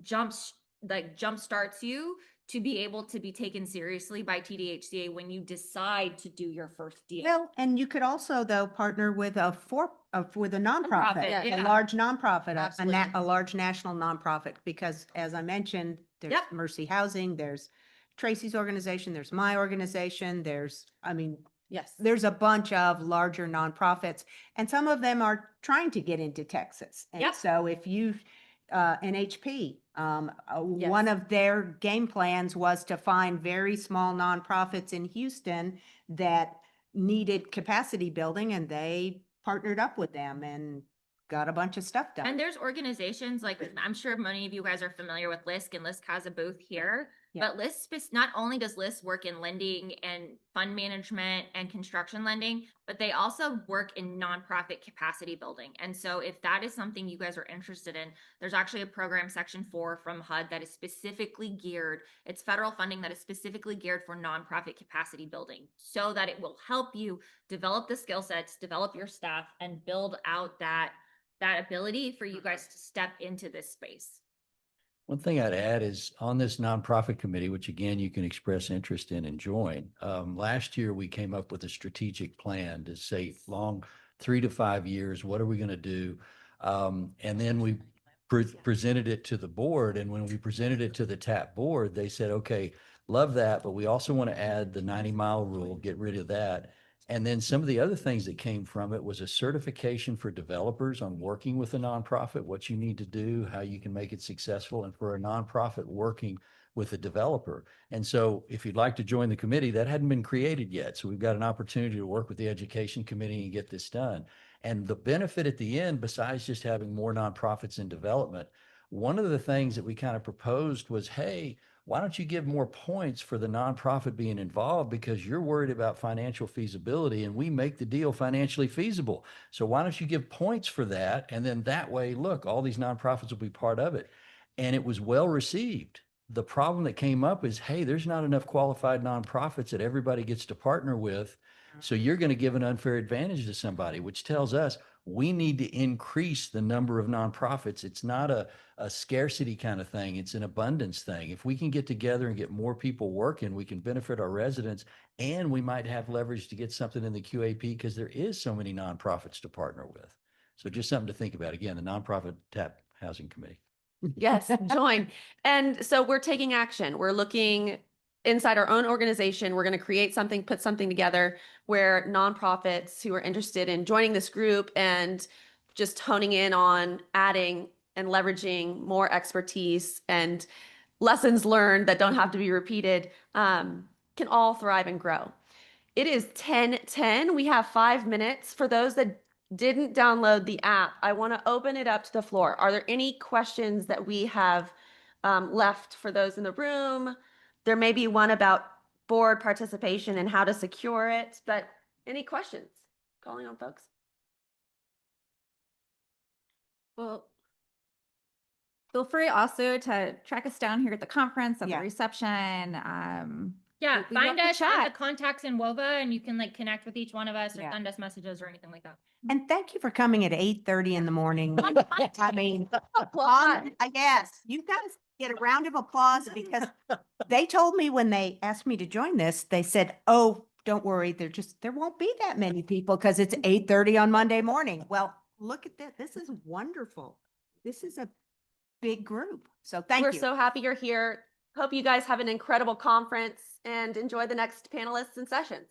jumpstarts you to be able to be taken seriously by TDHCA when you decide to do your first deal. Well, and you could also though partner with with a nonprofit, Nonprofit, a yeah. large nonprofit, a Absolutely. large national nonprofit, because as I mentioned, there's Yep. Mercy Housing, there's Tracy's organization, there's my organization, Yes. there's a bunch of larger nonprofits, and some of them are trying to get into Texas. And Yep. so if you, NHP, Yes. one of their game plans was to find very small nonprofits in Houston that needed capacity building, and they partnered up with them and got a bunch of stuff done. And there's organizations like, I'm sure many of you guys are familiar with LISC, and LISC has a booth here. Yeah. But not only does LISC work in lending and fund management and construction lending, but they also work in nonprofit capacity building. And so if that is something you guys are interested in, there's actually a program, Section 4 from HUD, that is specifically geared, it's federal funding that is specifically geared for nonprofit capacity building, so that it will help you develop the skill sets, develop your staff, and build out that ability for you guys to step into this space. One thing I'd add is on this nonprofit committee, which again, you can express interest in and join. Last year, we came up with a strategic plan to say long 3 to 5 years, what are we going to do? And then we presented it to the board. And when we presented it to the TAP board, they said, okay, love that, but we also want to add the 90-mile rule, get rid of that. And then some of the other things that came from it was a certification for developers on working with a nonprofit, what you need to do, how you can make it successful, and for a nonprofit working with a developer. And so if you'd like to join the committee, that hadn't been created yet. So we've got an opportunity to work with the education committee and get this done. And the benefit at the end, besides just having more nonprofits in development, one of the things that we kind of proposed was, hey, why don't you give more points for the nonprofit being involved, because you're worried about financial feasibility and we make the deal financially feasible. So why don't you give points for that? And then that way, look, all these nonprofits will be part of it. And it was well received. The problem that came up is, hey, there's not enough qualified nonprofits that everybody gets to partner with. So you're going to give an unfair advantage to somebody, which tells us we need to increase the number of nonprofits. It's not a scarcity kind of thing. It's an abundance thing. If we can get together and get more people working, we can benefit our residents, and we might have leverage to get something in the QAP because there is so many nonprofits to partner with. So just something to think about. Again, the Nonprofit TAP Housing Committee. Yes, join. And so we're taking action. We're looking inside our own organization. We're going to create something, put something together where nonprofits who are interested in joining this group and just honing in on adding and leveraging more expertise and lessons learned that don't have to be repeated can all thrive and grow. It is 10:10. We have 5 minutes. For those that didn't download the app, I want to open it up to the floor. Are there any questions that we have left for those in the room? There may be one about board participation and how to secure it, but any questions? Calling on folks. Well, feel free also to track us down here at the conference, at Yeah. the reception. Yeah, we'd love find to us at the chat. contacts in WOVA, and you can like connect with each one of us or Yeah. send us messages or anything like that. And thank you for coming at 8:30 in the morning. I mean, yes, you guys get a round of applause, because they told me when they asked me to join this, they said, oh, don't worry, there won't be that many people because it's 8:30 on Monday morning. Well, look at that. This is wonderful. This is a big group. So thank We're you. so happy you're here. Hope you guys have an incredible conference and enjoy the next panelists and sessions.